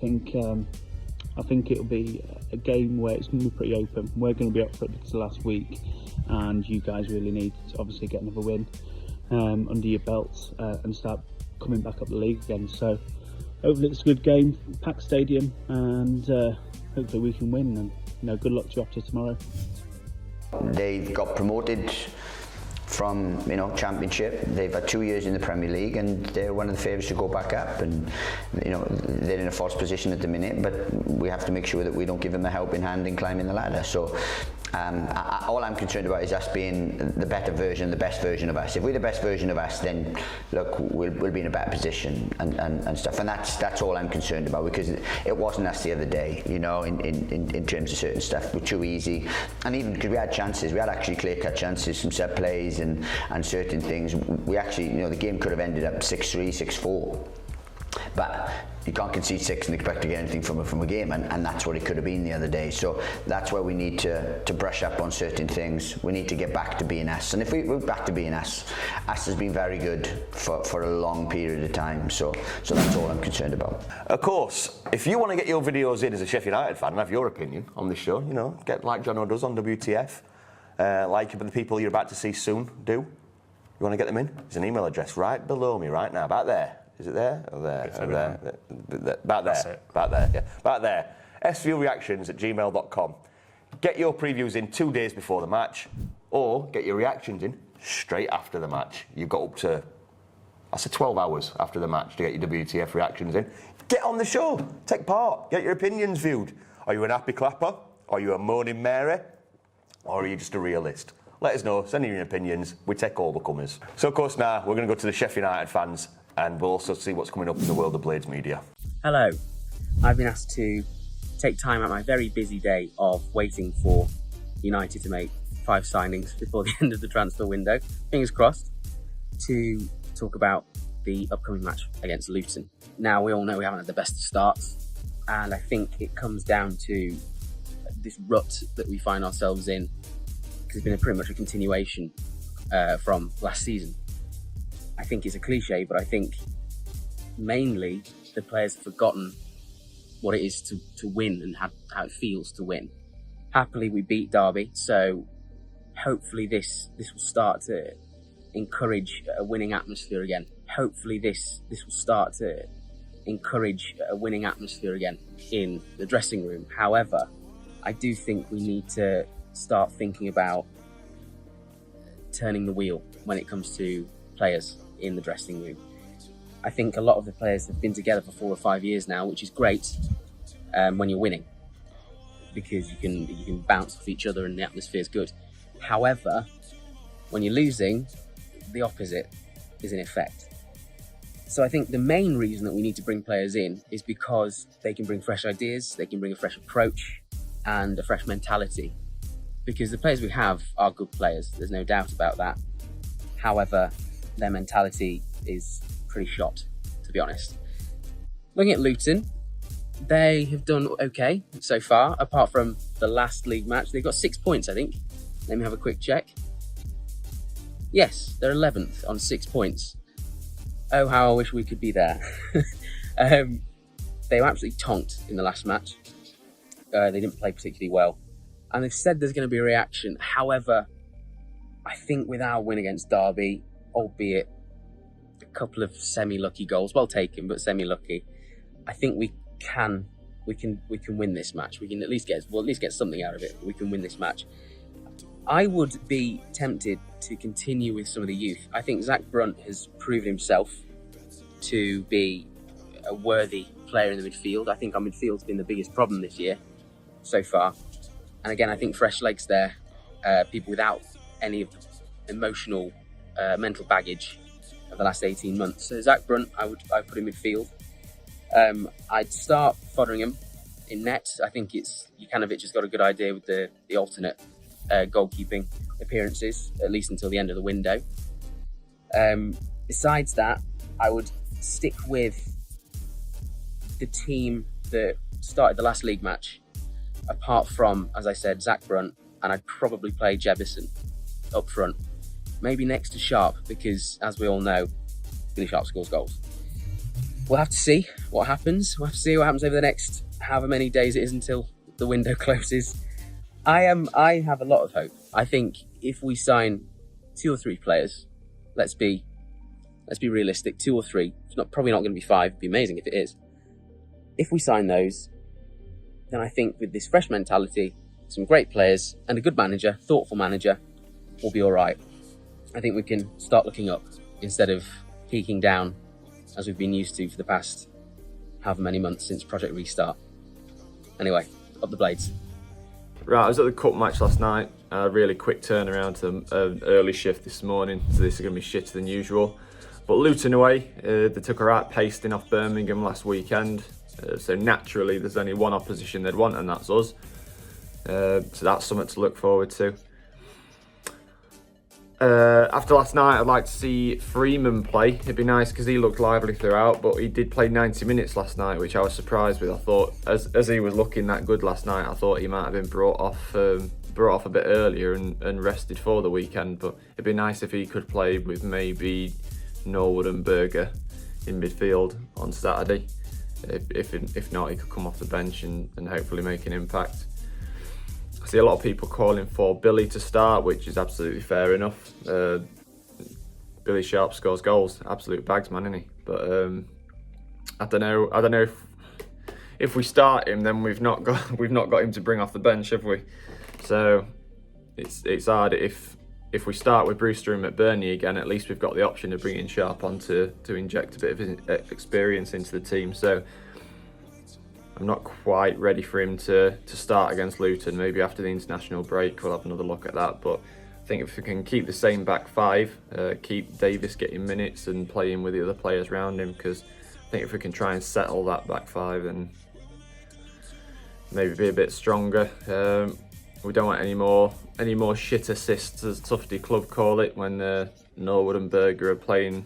[SPEAKER 6] think it'll be a game where it's going to be pretty open. We're going to be up for it because of last week, and you guys really need to obviously get another win under your belts and start coming back up the league again. So hopefully it's a good game, packed stadium, and hopefully we can win. And, you know, good luck to you after tomorrow.
[SPEAKER 7] They've got promoted from, you know, Championship. They've had 2 years in the Premier League, and they're one of the favourites to go back up. And, you know, they're in a false position at the minute, but we have to make sure that we don't give them a helping hand in climbing the ladder. So all I'm concerned about is us being the better version, the best version of us. If we're the best version of us, then look, we'll be in a better position and stuff. And that's all I'm concerned about, because it wasn't us the other day, you know, in terms of certain stuff. We're too easy, and even because we had chances, we had actually clear-cut chances, some set plays and certain things. We actually, you know, the game could have ended up 6-3, 6-4. But you can't concede 6 and expect to get anything from a game, and that's what it could have been the other day. So that's where we need to brush up on certain things. We need to get back to being us, and if we're back to being us has been very good for a long period of time. So that's all I'm concerned about.
[SPEAKER 1] Of course, if you want to get your videos in as a Sheffield United fan and have your opinion on this show, you know, get like John does on WTF, like the people you're about to see soon do. You want to get them in? There's an email address right below me right now, about there. Is it there? Or there? Or there? About there. About there, yeah. About there. svreactions@gmail.com. Get your previews in 2 days before the match, or get your reactions in straight after the match. You've got up to, I said 12 hours after the match to get your WTF reactions in. Get on the show. Take part. Get your opinions viewed. Are you an happy clapper? Are you a moaning Mary? Or are you just a realist? Let us know. Send in your opinions. We take all the comers. So, of course, now we're going to go to the Sheffield United fans, and we'll also see what's coming up in the world of Blades Media.
[SPEAKER 8] Hello. I've been asked to take time out my very busy day of waiting for United to make 5 signings before the end of the transfer window, fingers crossed, to talk about the upcoming match against Luton. Now, we all know we haven't had the best of starts, and I think it comes down to this rut that we find ourselves in, because it's been pretty much a continuation from last season. I think it's a cliche, but I think mainly the players have forgotten what it is to win and how it feels to win. Happily, we beat Derby, so hopefully this will start to encourage a winning atmosphere again. Hopefully this will start to encourage a winning atmosphere again in the dressing room. However, I do think we need to start thinking about turning the wheel when it comes to players in the dressing room. I think a lot of the players have been together for 4 or 5 years now, which is great when you're winning, because you can bounce off each other and the atmosphere is good. However, when you're losing, the opposite is in effect. So I think the main reason that we need to bring players in is because they can bring fresh ideas, they can bring a fresh approach and a fresh mentality. Because the players we have are good players, there's no doubt about that. However, their mentality is pretty shot, to be honest. Looking at Luton, they have done okay so far, apart from the last league match. They've got 6 points, I think. Let me have a quick check. Yes, they're 11th on 6 points. Oh, how I wish we could be there. They were absolutely tonked in the last match. They didn't play particularly well. And they've said there's going to be a reaction. However, I think with our win against Derby, albeit a couple of semi-lucky goals, well taken, but semi-lucky, I think we can win this match. We can at least get something out of it. We can win this match. I would be tempted to continue with some of the youth. I think Zach Brunt has proven himself to be a worthy player in the midfield. I think our midfield's been the biggest problem this year so far. And again, I think fresh legs there, people without any of the emotional, mental baggage of the last 18 months. So Zach Brunt, I put in midfield. I'd start Fotheringham in net. I think Jukanovic has got a good idea with the alternate goalkeeping appearances, at least until the end of the window. Besides that, I would stick with the team that started the last league match, apart from, as I said, Zach Brunt, and I'd probably play Jebison up front, maybe next to Sharp, because as we all know, Billy Sharp scores goals. We'll have to see what happens. We'll have to see what happens over the next however many days it is until the window closes. I have a lot of hope. I think if we sign 2 or 3 players, let's be realistic, 2 or 3. It's probably not going to be 5. It'd be amazing if it is. If we sign those, then I think with this fresh mentality, some great players and a good manager, thoughtful manager, we'll be all right. I think we can start looking up instead of peaking down as we've been used to for the past however many months since Project Restart. Anyway, up the Blades.
[SPEAKER 9] Right, I was at the cup match last night. A really quick turnaround to an early shift this morning, so this is going to be shitter than usual. But Luton away, they took a right pasting off Birmingham last weekend. So naturally, there's only one opposition they'd want, and that's us. So that's something to look forward to. After last night, I'd like to see Freeman play. It'd be nice because he looked lively throughout, but he did play 90 minutes last night, which I was surprised with. I thought, as he was looking that good last night, I thought he might have been brought off a bit earlier and rested for the weekend. But it'd be nice if he could play with maybe Norwood and Berger in midfield on Saturday. If not, he could come off the bench and hopefully make an impact. I see a lot of people calling for Billy to start, which is absolutely fair enough. Billy Sharp scores goals, absolute bags man, isn't he? But I don't know if we start him, then we've not got him to bring off the bench, have we? So it's hard. If we start with Brewster and McBurney again, at least we've got the option of bringing Sharp on to inject a bit of experience into the team. So I'm not quite ready for him to start against Luton. Maybe after the international break we'll have another look at that. But I think if we can keep the same back five, keep Davis getting minutes and playing with the other players around him, because I think if we can try and settle that back five and maybe be a bit stronger. We don't want any more shit assists, as Sufc Club call it, when Norwood and Berger are playing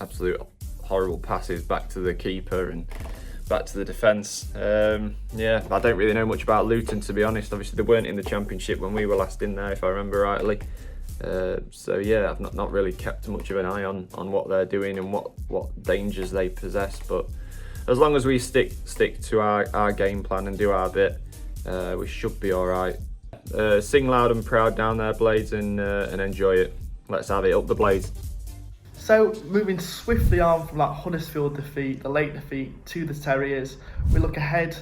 [SPEAKER 9] absolute horrible passes back to the keeper and back to the defence. Yeah, I don't really know much about Luton, to be honest. Obviously they weren't in the Championship when we were last in there, if I remember rightly. So yeah, I've not really kept much of an eye on what they're doing and what dangers they possess. But as long as we stick to our game plan and do our bit, we should be all right. Sing loud and proud down there, Blades, and enjoy it. Let's have it, up the Blades.
[SPEAKER 10] So, moving swiftly on from that Huddersfield defeat, the late defeat, to the Terriers, we look ahead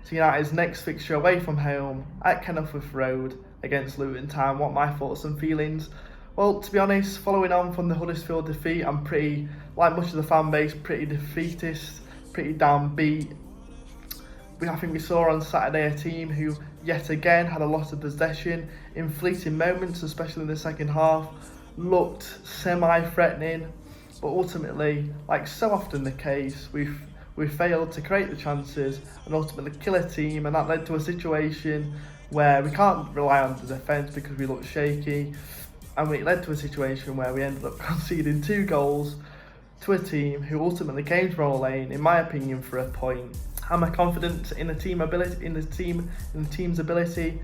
[SPEAKER 10] to United's next fixture away from home at Kenilworth Road against Luton Town. What are my thoughts and feelings? Well, to be honest, following on from the Huddersfield defeat, I'm pretty, like much of the fan base, pretty defeatist, pretty downbeat. I think we saw on Saturday a team who yet again had a lot of possession in fleeting moments, especially in the second half, looked semi-threatening, but ultimately, like so often the case, we failed to create the chances and ultimately kill a team, and that led to a situation where we can't rely on the defence because we looked shaky, and it led to a situation where we ended up conceding 2 goals to a team who ultimately came to Roll Lane, in my opinion, for a point. Am I confident in the team's ability?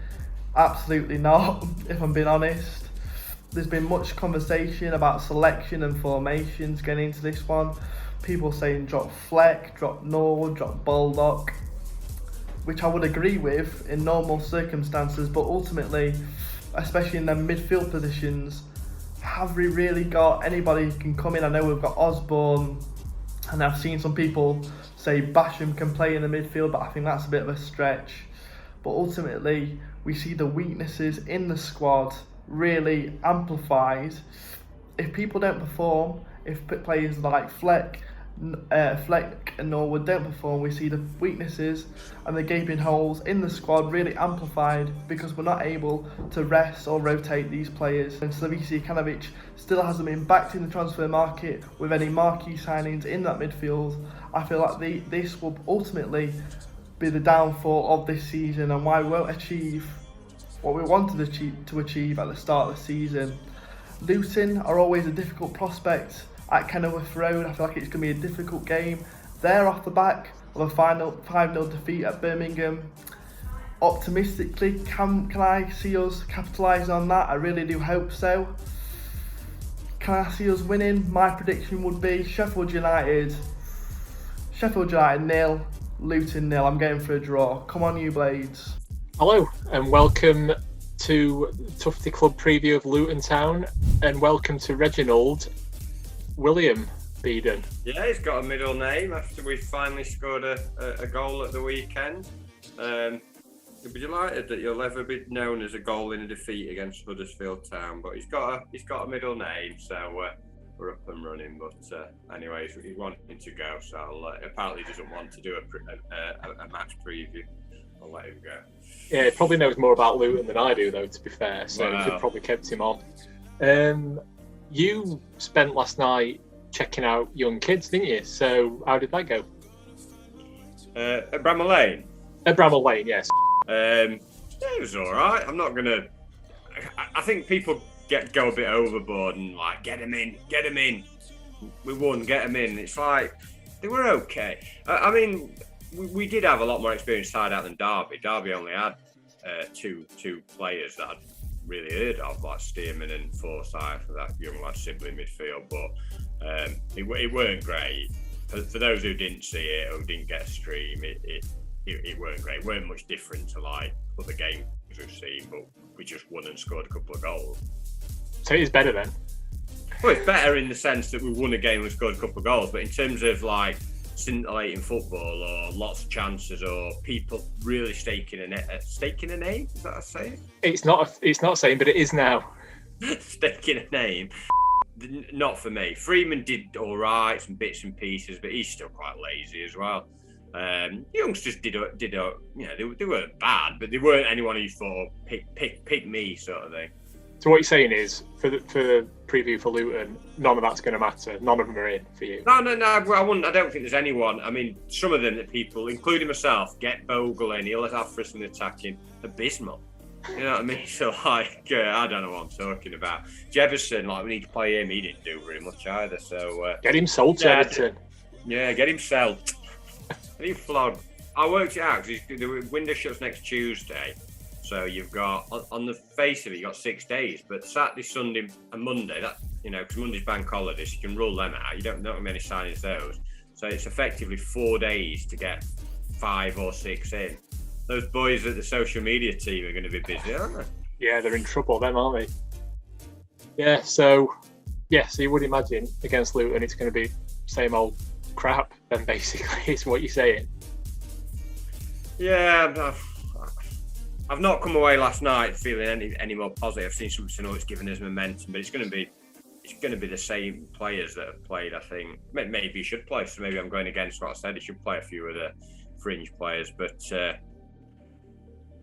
[SPEAKER 10] Absolutely not, if I'm being honest. There's been much conversation about selection and formations getting into this one. People saying drop Fleck, drop Norwood, drop Buildup, which I would agree with in normal circumstances, but ultimately, especially in their midfield positions, have we really got anybody who can come in? I know we've got Osborne, and I've seen some people say Basham can play in the midfield, but I think that's a bit of a stretch. But ultimately, we see the weaknesses in the squad really amplified. If people don't perform, if players like Fleck and Norwood don't perform, we see the weaknesses and the gaping holes in the squad really amplified because we're not able to rest or rotate these players. And Slavisa Kanovic still hasn't been backed in the transfer market with any marquee signings in that midfield. I feel like this will ultimately be the downfall of this season and why we won't achieve what we wanted to achieve at the start of the season. Luton are always a difficult prospect at Kenilworth Road. I feel like it's going to be a difficult game. They're off the back of a final 5-0 defeat at Birmingham. Optimistically, can I see us capitalising on that? I really do hope so. Can I see us winning? My prediction would be Sheffield United 0, Luton 0. I'm going for a draw. Come on, you Blades.
[SPEAKER 11] Hello and welcome to Tufty Club preview of Luton Town, and welcome to Reginald William Beeden.
[SPEAKER 12] Yeah, he's got a middle name after we finally scored a goal at the weekend. You'll be delighted that you'll ever be known as a goal in a defeat against Huddersfield Town, but he's got a middle name, so we're up and running. But anyway, he's wanting to go, so apparently doesn't want to do a match preview. I'll let him go.
[SPEAKER 11] Yeah, he probably knows more about Luton than I do, though, to be fair, so
[SPEAKER 12] Wow.
[SPEAKER 11] Could probably kept him on. You spent last night checking out young kids, didn't you? So how did that go?
[SPEAKER 12] At Bramall Lane?
[SPEAKER 11] At Bramall Lane, yes.
[SPEAKER 12] Yeah, it was all right. I'm not going to... I think people go a bit overboard and like get him in. We won, get him in. It's like they were okay. I mean, we did have a lot more experienced side out than Derby. Derby only had two players that I'd really heard of, like Stearman and Forsyth, that young lad Sibley midfield. But it weren't great. For those who didn't see it or didn't get a stream, it weren't great. It weren't much different to like other games we've seen, but we just won and scored a couple of goals.
[SPEAKER 11] So it is better then?
[SPEAKER 12] Well, it's better in the sense that we won a game and scored a couple of goals, but in terms of like scintillating football or lots of chances or people really staking a name, is that a saying?
[SPEAKER 11] It's not a saying, but it is now.
[SPEAKER 12] Staking a name. Not for me. Freeman did all right, some bits and pieces, but he's still quite lazy as well. Youngsters did they weren't bad, but they weren't anyone who thought pick me sort of thing.
[SPEAKER 11] So what you're saying is, for the preview for Luton, none of that's going to matter. None of them are in for you.
[SPEAKER 12] No. I wouldn't. I don't think there's anyone. I mean, some of them that people, including myself, get Bogle in. He'll have for some attacking. Abysmal. You know what I mean? So like, I don't know what I'm talking about. Jefferson, like we need to play him. He didn't do very much either. So
[SPEAKER 11] get him sold to Everton.
[SPEAKER 12] Yeah, get him sold. And he flogged. I worked it out because the window shuts next Tuesday. So you've got, on the face of it, you've got 6 days, but Saturday, Sunday and Monday, that, you know, because Monday's bank holiday, so you can rule them out. You don't have many signings those. So it's effectively 4 days to get 5 or 6 in. Those boys at the social media team are going to be busy, aren't they?
[SPEAKER 11] Yeah, they're in trouble, them, aren't they? Yeah, so you would imagine against Luton it's going to be same old crap, then basically, is what you're saying.
[SPEAKER 12] Yeah, I've not come away last night feeling any more positive. I've seen something it's given us momentum, but it's going to be the same players that have played. I think maybe he should play. So maybe I'm going against what I said. He should play a few of the fringe players, but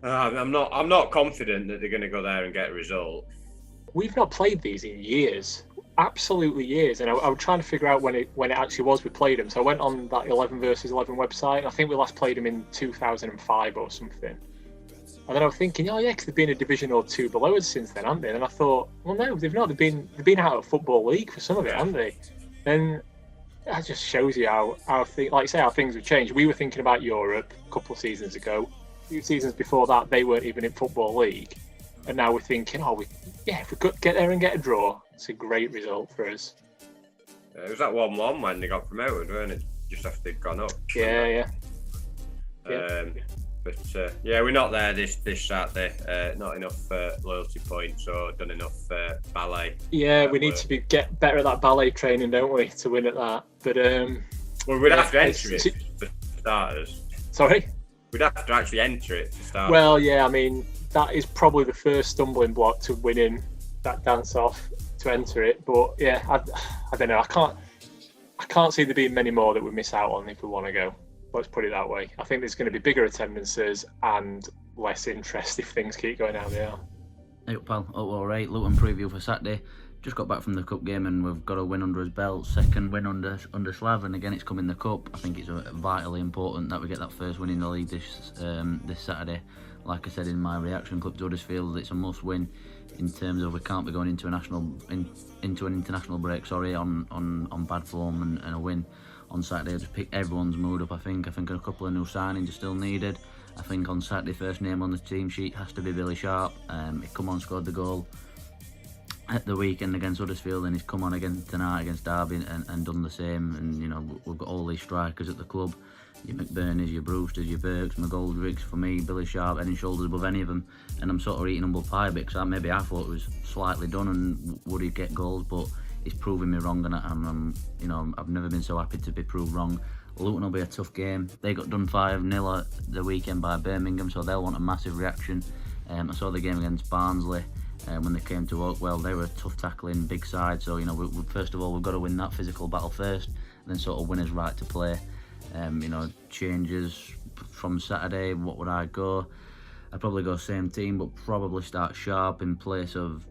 [SPEAKER 12] I'm not confident that they're going to go there and get a result.
[SPEAKER 11] We've not played these in years, absolutely years, and I was trying to figure out when it actually was we played them. So I went on that 11 versus 11 website, and I think we last played them in 2005 or something. And then I was thinking, oh yeah, because they've been a division or two below us since then, haven't they? And I thought, well, no, they've not. They've been out of Football League for some of it, haven't they? Then that just shows you how things have changed. We were thinking about Europe a couple of seasons ago. A few seasons before that, they weren't even in Football League. And now we're thinking, if we could get there and get a draw, it's a great result for us.
[SPEAKER 12] It was that 1-1 when they got promoted, weren't it? Just after they'd gone up.
[SPEAKER 11] Yeah.
[SPEAKER 12] But we're not there this Saturday. Not enough loyalty points or done enough ballet.
[SPEAKER 11] Yeah, we need to get better at that ballet training, don't we, to win at that? But
[SPEAKER 12] well, we'd have to enter it for starters.
[SPEAKER 11] Sorry?
[SPEAKER 12] We'd have to actually enter it to start.
[SPEAKER 11] Well, yeah, I mean that is probably the first stumbling block to winning that dance off to enter it. But yeah, I don't know. I can't see there being many more that we miss out on if we want to go. Let's put it that way. I think there's going to be bigger attendances and less interest if things keep going how they are.
[SPEAKER 13] Hey, pal. All right. Luton preview for Saturday. Just got back from the cup game and we've got a win under his belt. Second win under Slav, and again it's come in the cup. I think it's vitally important that we get that first win in the league this Saturday. Like I said in my reaction clip to Huddersfield, it's a must win in terms of we can't be going into an international break. On bad form and a win on Saturday just pick everyone's mood up. I think a couple of new signings are still needed. I think on Saturday first name on the team sheet has to be Billy Sharp. He come on, scored the goal at the weekend against Huddersfield, and he's come on again tonight against Derby and done the same. And you know, we've got all these strikers at the club, your McBurneys, your Brewsters, your Burks, McGoldricks. For me, Billy Sharp head and shoulders above any of them, and I'm sort of eating humble pie because maybe I thought it was slightly done and would he get goals, but he's proving me wrong, and I've never been so happy to be proved wrong. Luton will be a tough game. They got done 5-0 at the weekend by Birmingham, so they'll want a massive reaction. I saw the game against Barnsley when they came to Oakwell. They were a tough tackling, big side. So first of all, we've got to win that physical battle first, and then sort of winners' right to play. Changes from Saturday. What would I go? I'd probably go same team, but probably start Sharp in place of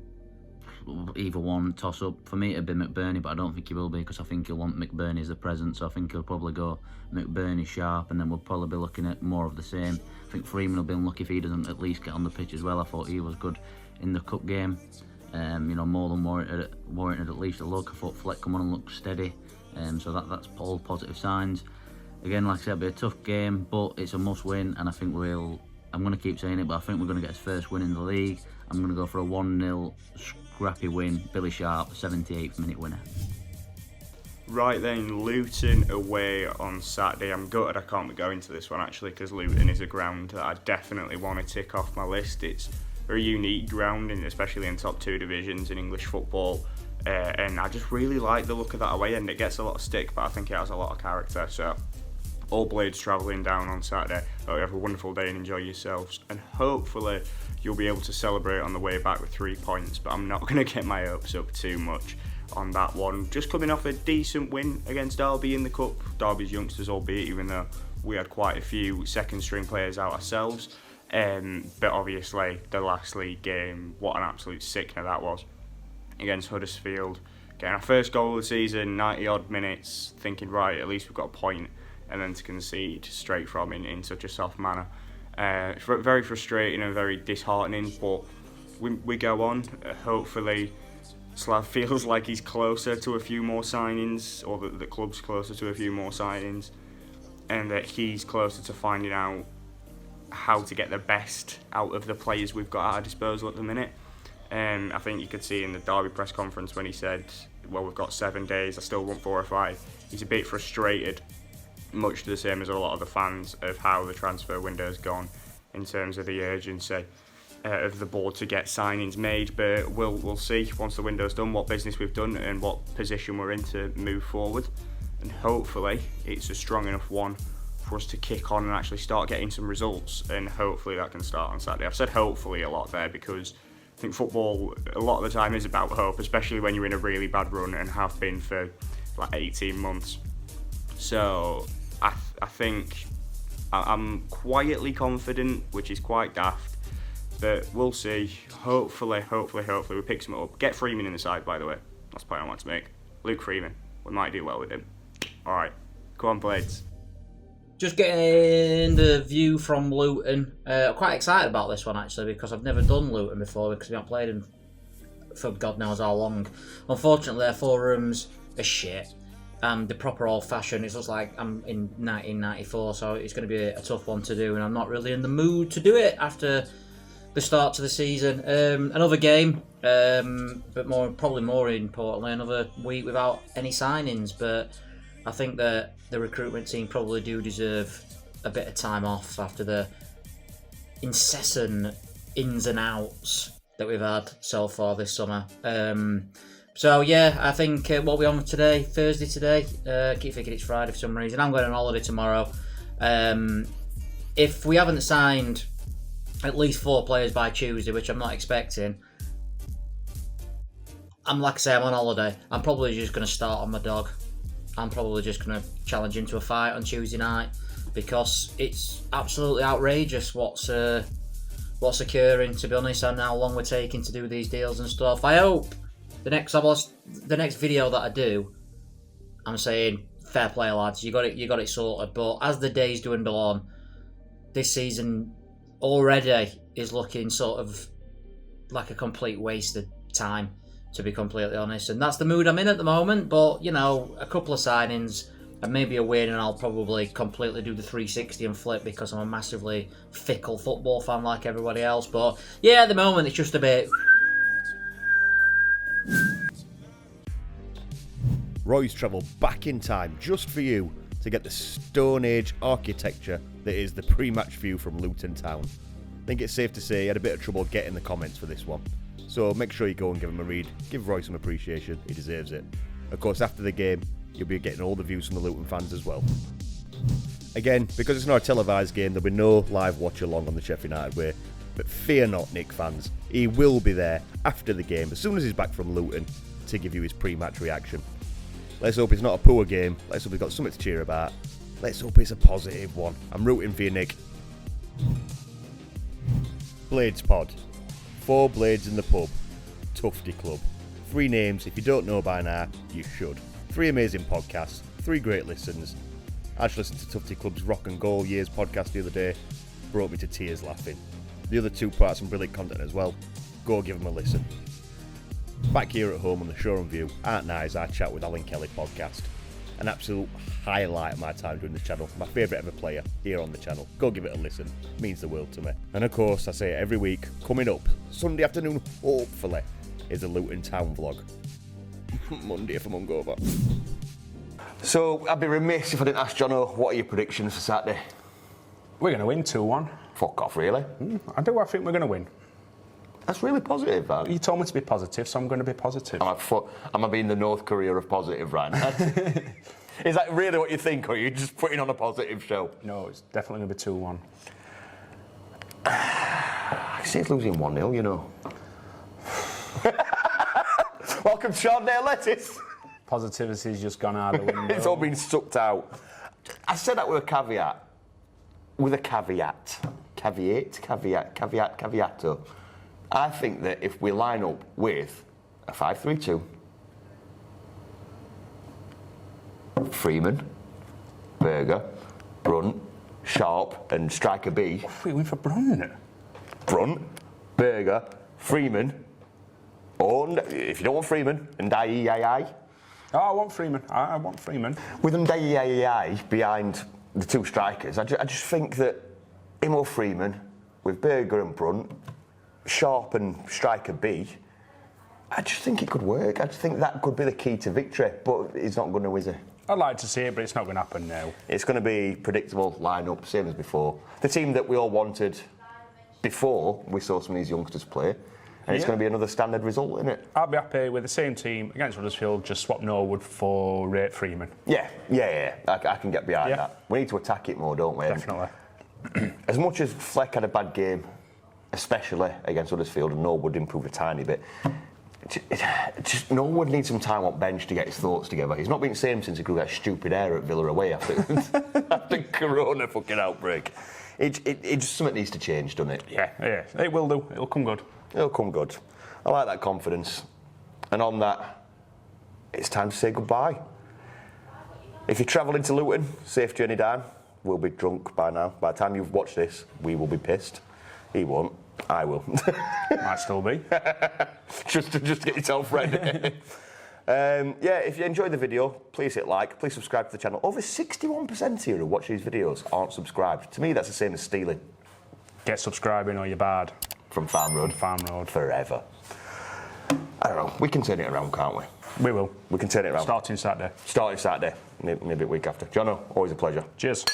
[SPEAKER 13] either one. Toss up for me it'd be McBurney, but I don't think he will be because I think he'll want McBurney as the present. So I think he'll probably go McBurney, Sharp, and then we'll probably be looking at more of the same. I think Freeman will be unlucky if he doesn't at least get on the pitch as well. I thought he was good in the cup game. more than warranted at least a look. I thought Fleck come on and looked steady, so that's all positive signs. Again, like I said, it'll be a tough game, but it's a must win, and I think I'm going to keep saying it, but I think we're going to get his first win in the league. I'm going to go for a 1-0 scrappy win, Billy Sharp, 78th minute winner.
[SPEAKER 14] Right then, Luton away on Saturday. I'm gutted I can't be going to this one actually, because Luton is a ground that I definitely want to tick off my list. It's a very unique ground, especially in top 2 divisions in English football, and I just really like the look of that away end. It gets a lot of stick, but I think it has a lot of character. So all Blades travelling down on Saturday. Hope you have a wonderful day and enjoy yourselves, and hopefully you'll be able to celebrate on the way back with 3 points, but I'm not going to get my hopes up too much on that one. Just coming off a decent win against Derby in the Cup. Derby's youngsters, albeit, even though we had quite a few second string players out ourselves, but obviously the last league game, what an absolute sickener that was against Huddersfield. Getting our first goal of the season, 90 odd minutes, thinking right, at least we've got a point, and then to concede straight from in such a soft manner. It's very frustrating and very disheartening, but we go on. Hopefully Slav feels like he's closer to a few more signings, or that the club's closer to a few more signings, and that he's closer to finding out how to get the best out of the players we've got at our disposal at the minute. I think you could see in the Derby press conference when he said, well, we've got 7 days, I still want 4 or 5. He's a bit frustrated, much the same as a lot of the fans, of how the transfer window's gone in terms of the urgency of the board to get signings made. But we'll see once the window's done what business we've done and what position we're in to move forward, and hopefully it's a strong enough one for us to kick on and actually start getting some results, and hopefully that can start on Saturday. I've said hopefully a lot there because I think football a lot of the time is about hope, especially when you're in a really bad run and have been for like 18 months. So I think I'm quietly confident, which is quite daft, but we'll see. Hopefully we pick some up. Get Freeman in the side, by the way. That's the point I want to make. Luke Freeman. We might do well with him. Alright, come on, Blades.
[SPEAKER 13] Just getting the view from Luton. I'm quite excited about this one actually, because I've never done Luton before, because we haven't played them for God knows how long. Unfortunately, their forums are shit. The proper old-fashioned, it looks like I'm in 1994, so it's going to be a tough one to do, and I'm not really in the mood to do it after the start to the season. Another game, but probably more importantly, another week without any signings. But I think that the recruitment team probably do deserve a bit of time off after the incessant ins and outs that we've had so far this summer. So yeah, I think what we're on today, Thursday today, keep thinking it's Friday for some reason. I'm going on holiday tomorrow. If we haven't signed at least 4 players by Tuesday, which I'm not expecting, I'm on holiday. I'm probably just going to start on my dog. I'm probably just going to challenge him to a fight on Tuesday night, because it's absolutely outrageous what's occurring, to be honest, and how long we're taking to do these deals and stuff. I hope the next video that I do, I'm saying fair play, lads, you got it sorted. But as the days dwindle on, this season already is looking sort of like a complete waste of time, to be completely honest, and that's the mood I'm in at the moment. But you know, a couple of signings and maybe a win, and I'll probably completely do the 360 and flip, because I'm a massively fickle football fan like everybody else. But yeah, at the moment it's just a bit.
[SPEAKER 5] Roy's travelled back in time just for you to get the Stone Age architecture that is the pre-match view from Luton Town. I think it's safe to say he had a bit of trouble getting the comments for this one. So make sure you go and give him a read. Give Roy some appreciation. He deserves it. Of course, after the game, you'll be getting all the views from the Luton fans as well. Again, because it's not a televised game, there'll be no live watch along on the Sheffield United way. But fear not, Nick fans. He will be there after the game, as soon as he's back from Luton, to give you his pre-match reaction. Let's hope it's not a poor game. Let's hope he's got something to cheer about. Let's hope it's a positive one. I'm rooting for you, Nick. Blades Pod. 4 Blades in the pub. Tufty Club. 3 names, if you don't know by now, you should. 3 amazing podcasts. 3 great listens. I just listened to Tufty Club's Rock and Goal Years podcast the other day. Brought me to tears laughing. The other 2 parts some brilliant content as well. Go give them a listen. Back here at home on the Shoreham View, Art Nights, I chat with Alan Kelly podcast. An absolute highlight of my time doing the channel. My favourite ever player here on the channel. Go give it a listen. Means the world to me. And of course, I say it every week, coming up Sunday afternoon, hopefully, is a Luton Town vlog. Monday if I'm hungover.
[SPEAKER 1] So, I'd be remiss if I didn't ask Jono, what are your predictions for Saturday?
[SPEAKER 2] We're going to win 2-1.
[SPEAKER 1] Fuck off, really?
[SPEAKER 2] I think we're going to win.
[SPEAKER 1] That's really positive, man.
[SPEAKER 2] You told me to be positive, so I'm going to be positive.
[SPEAKER 1] Am I being the North Korea of positive right now? Is that really what you think, or are you just putting on a positive show?
[SPEAKER 2] No, it's definitely going to be 2-1.
[SPEAKER 1] I see it's losing 1-0, you know. Welcome, Sean Dale Lettuce.
[SPEAKER 2] Positivity's just gone out of the window.
[SPEAKER 1] It's all been sucked out. I said that with a caveat. With a caveat. Caveato. I think that if we line up with a 5-3-2, Freeman, Berger, Brunt, Sharp and striker B.
[SPEAKER 2] We went for Brunt.
[SPEAKER 1] Brunt, Berger, Freeman, or if you don't want Freeman, and Ndiaye.
[SPEAKER 2] Oh, I want Freeman. I want Freeman.
[SPEAKER 1] With Ndiaye behind the two strikers, I just think that him or Freeman, with Berger and Brunt, Sharp and striker B, I just think it could work. I just think that could be the key to victory, but he's not going to, is he?
[SPEAKER 2] I'd like to see it, but it's not going to happen now.
[SPEAKER 1] It's going to be predictable line-up, same as before. The team that we all wanted before we saw some of these youngsters play, and it's going to be another standard result, isn't it?
[SPEAKER 2] I'll be happy with the same team against Huddersfield, just swap Norwood for Freeman.
[SPEAKER 1] Yeah. I can get behind that. We need to attack it more, don't we?
[SPEAKER 2] Definitely.
[SPEAKER 1] As much as Fleck had a bad game, especially against Huddersfield, and Norwood improved a tiny bit, just Norwood needs some time on bench to get his thoughts together. He's not been the same since he grew that stupid hair at Villa away after Corona fucking outbreak. It just something needs to change, doesn't it?
[SPEAKER 2] Yeah, it will do. It'll come good.
[SPEAKER 1] It'll come good. I like that confidence. And on that, it's time to say goodbye. If you're travelling to Luton, safe journey down. We'll be drunk by now. By the time you've watched this, we will be pissed. He won't. I will.
[SPEAKER 2] Might still be.
[SPEAKER 1] just to get yourself ready. If you enjoyed the video, please hit like, please subscribe to the channel. Over 61% here who watch these videos aren't subscribed. To me, that's the same as stealing.
[SPEAKER 2] Get subscribing or you're bad.
[SPEAKER 1] From Farm Road. Forever. I don't know. We can turn it around, can't we?
[SPEAKER 2] We will.
[SPEAKER 1] We can turn it around.
[SPEAKER 2] Starting Saturday.
[SPEAKER 1] Maybe a week after. Jono, always a pleasure.
[SPEAKER 2] Cheers.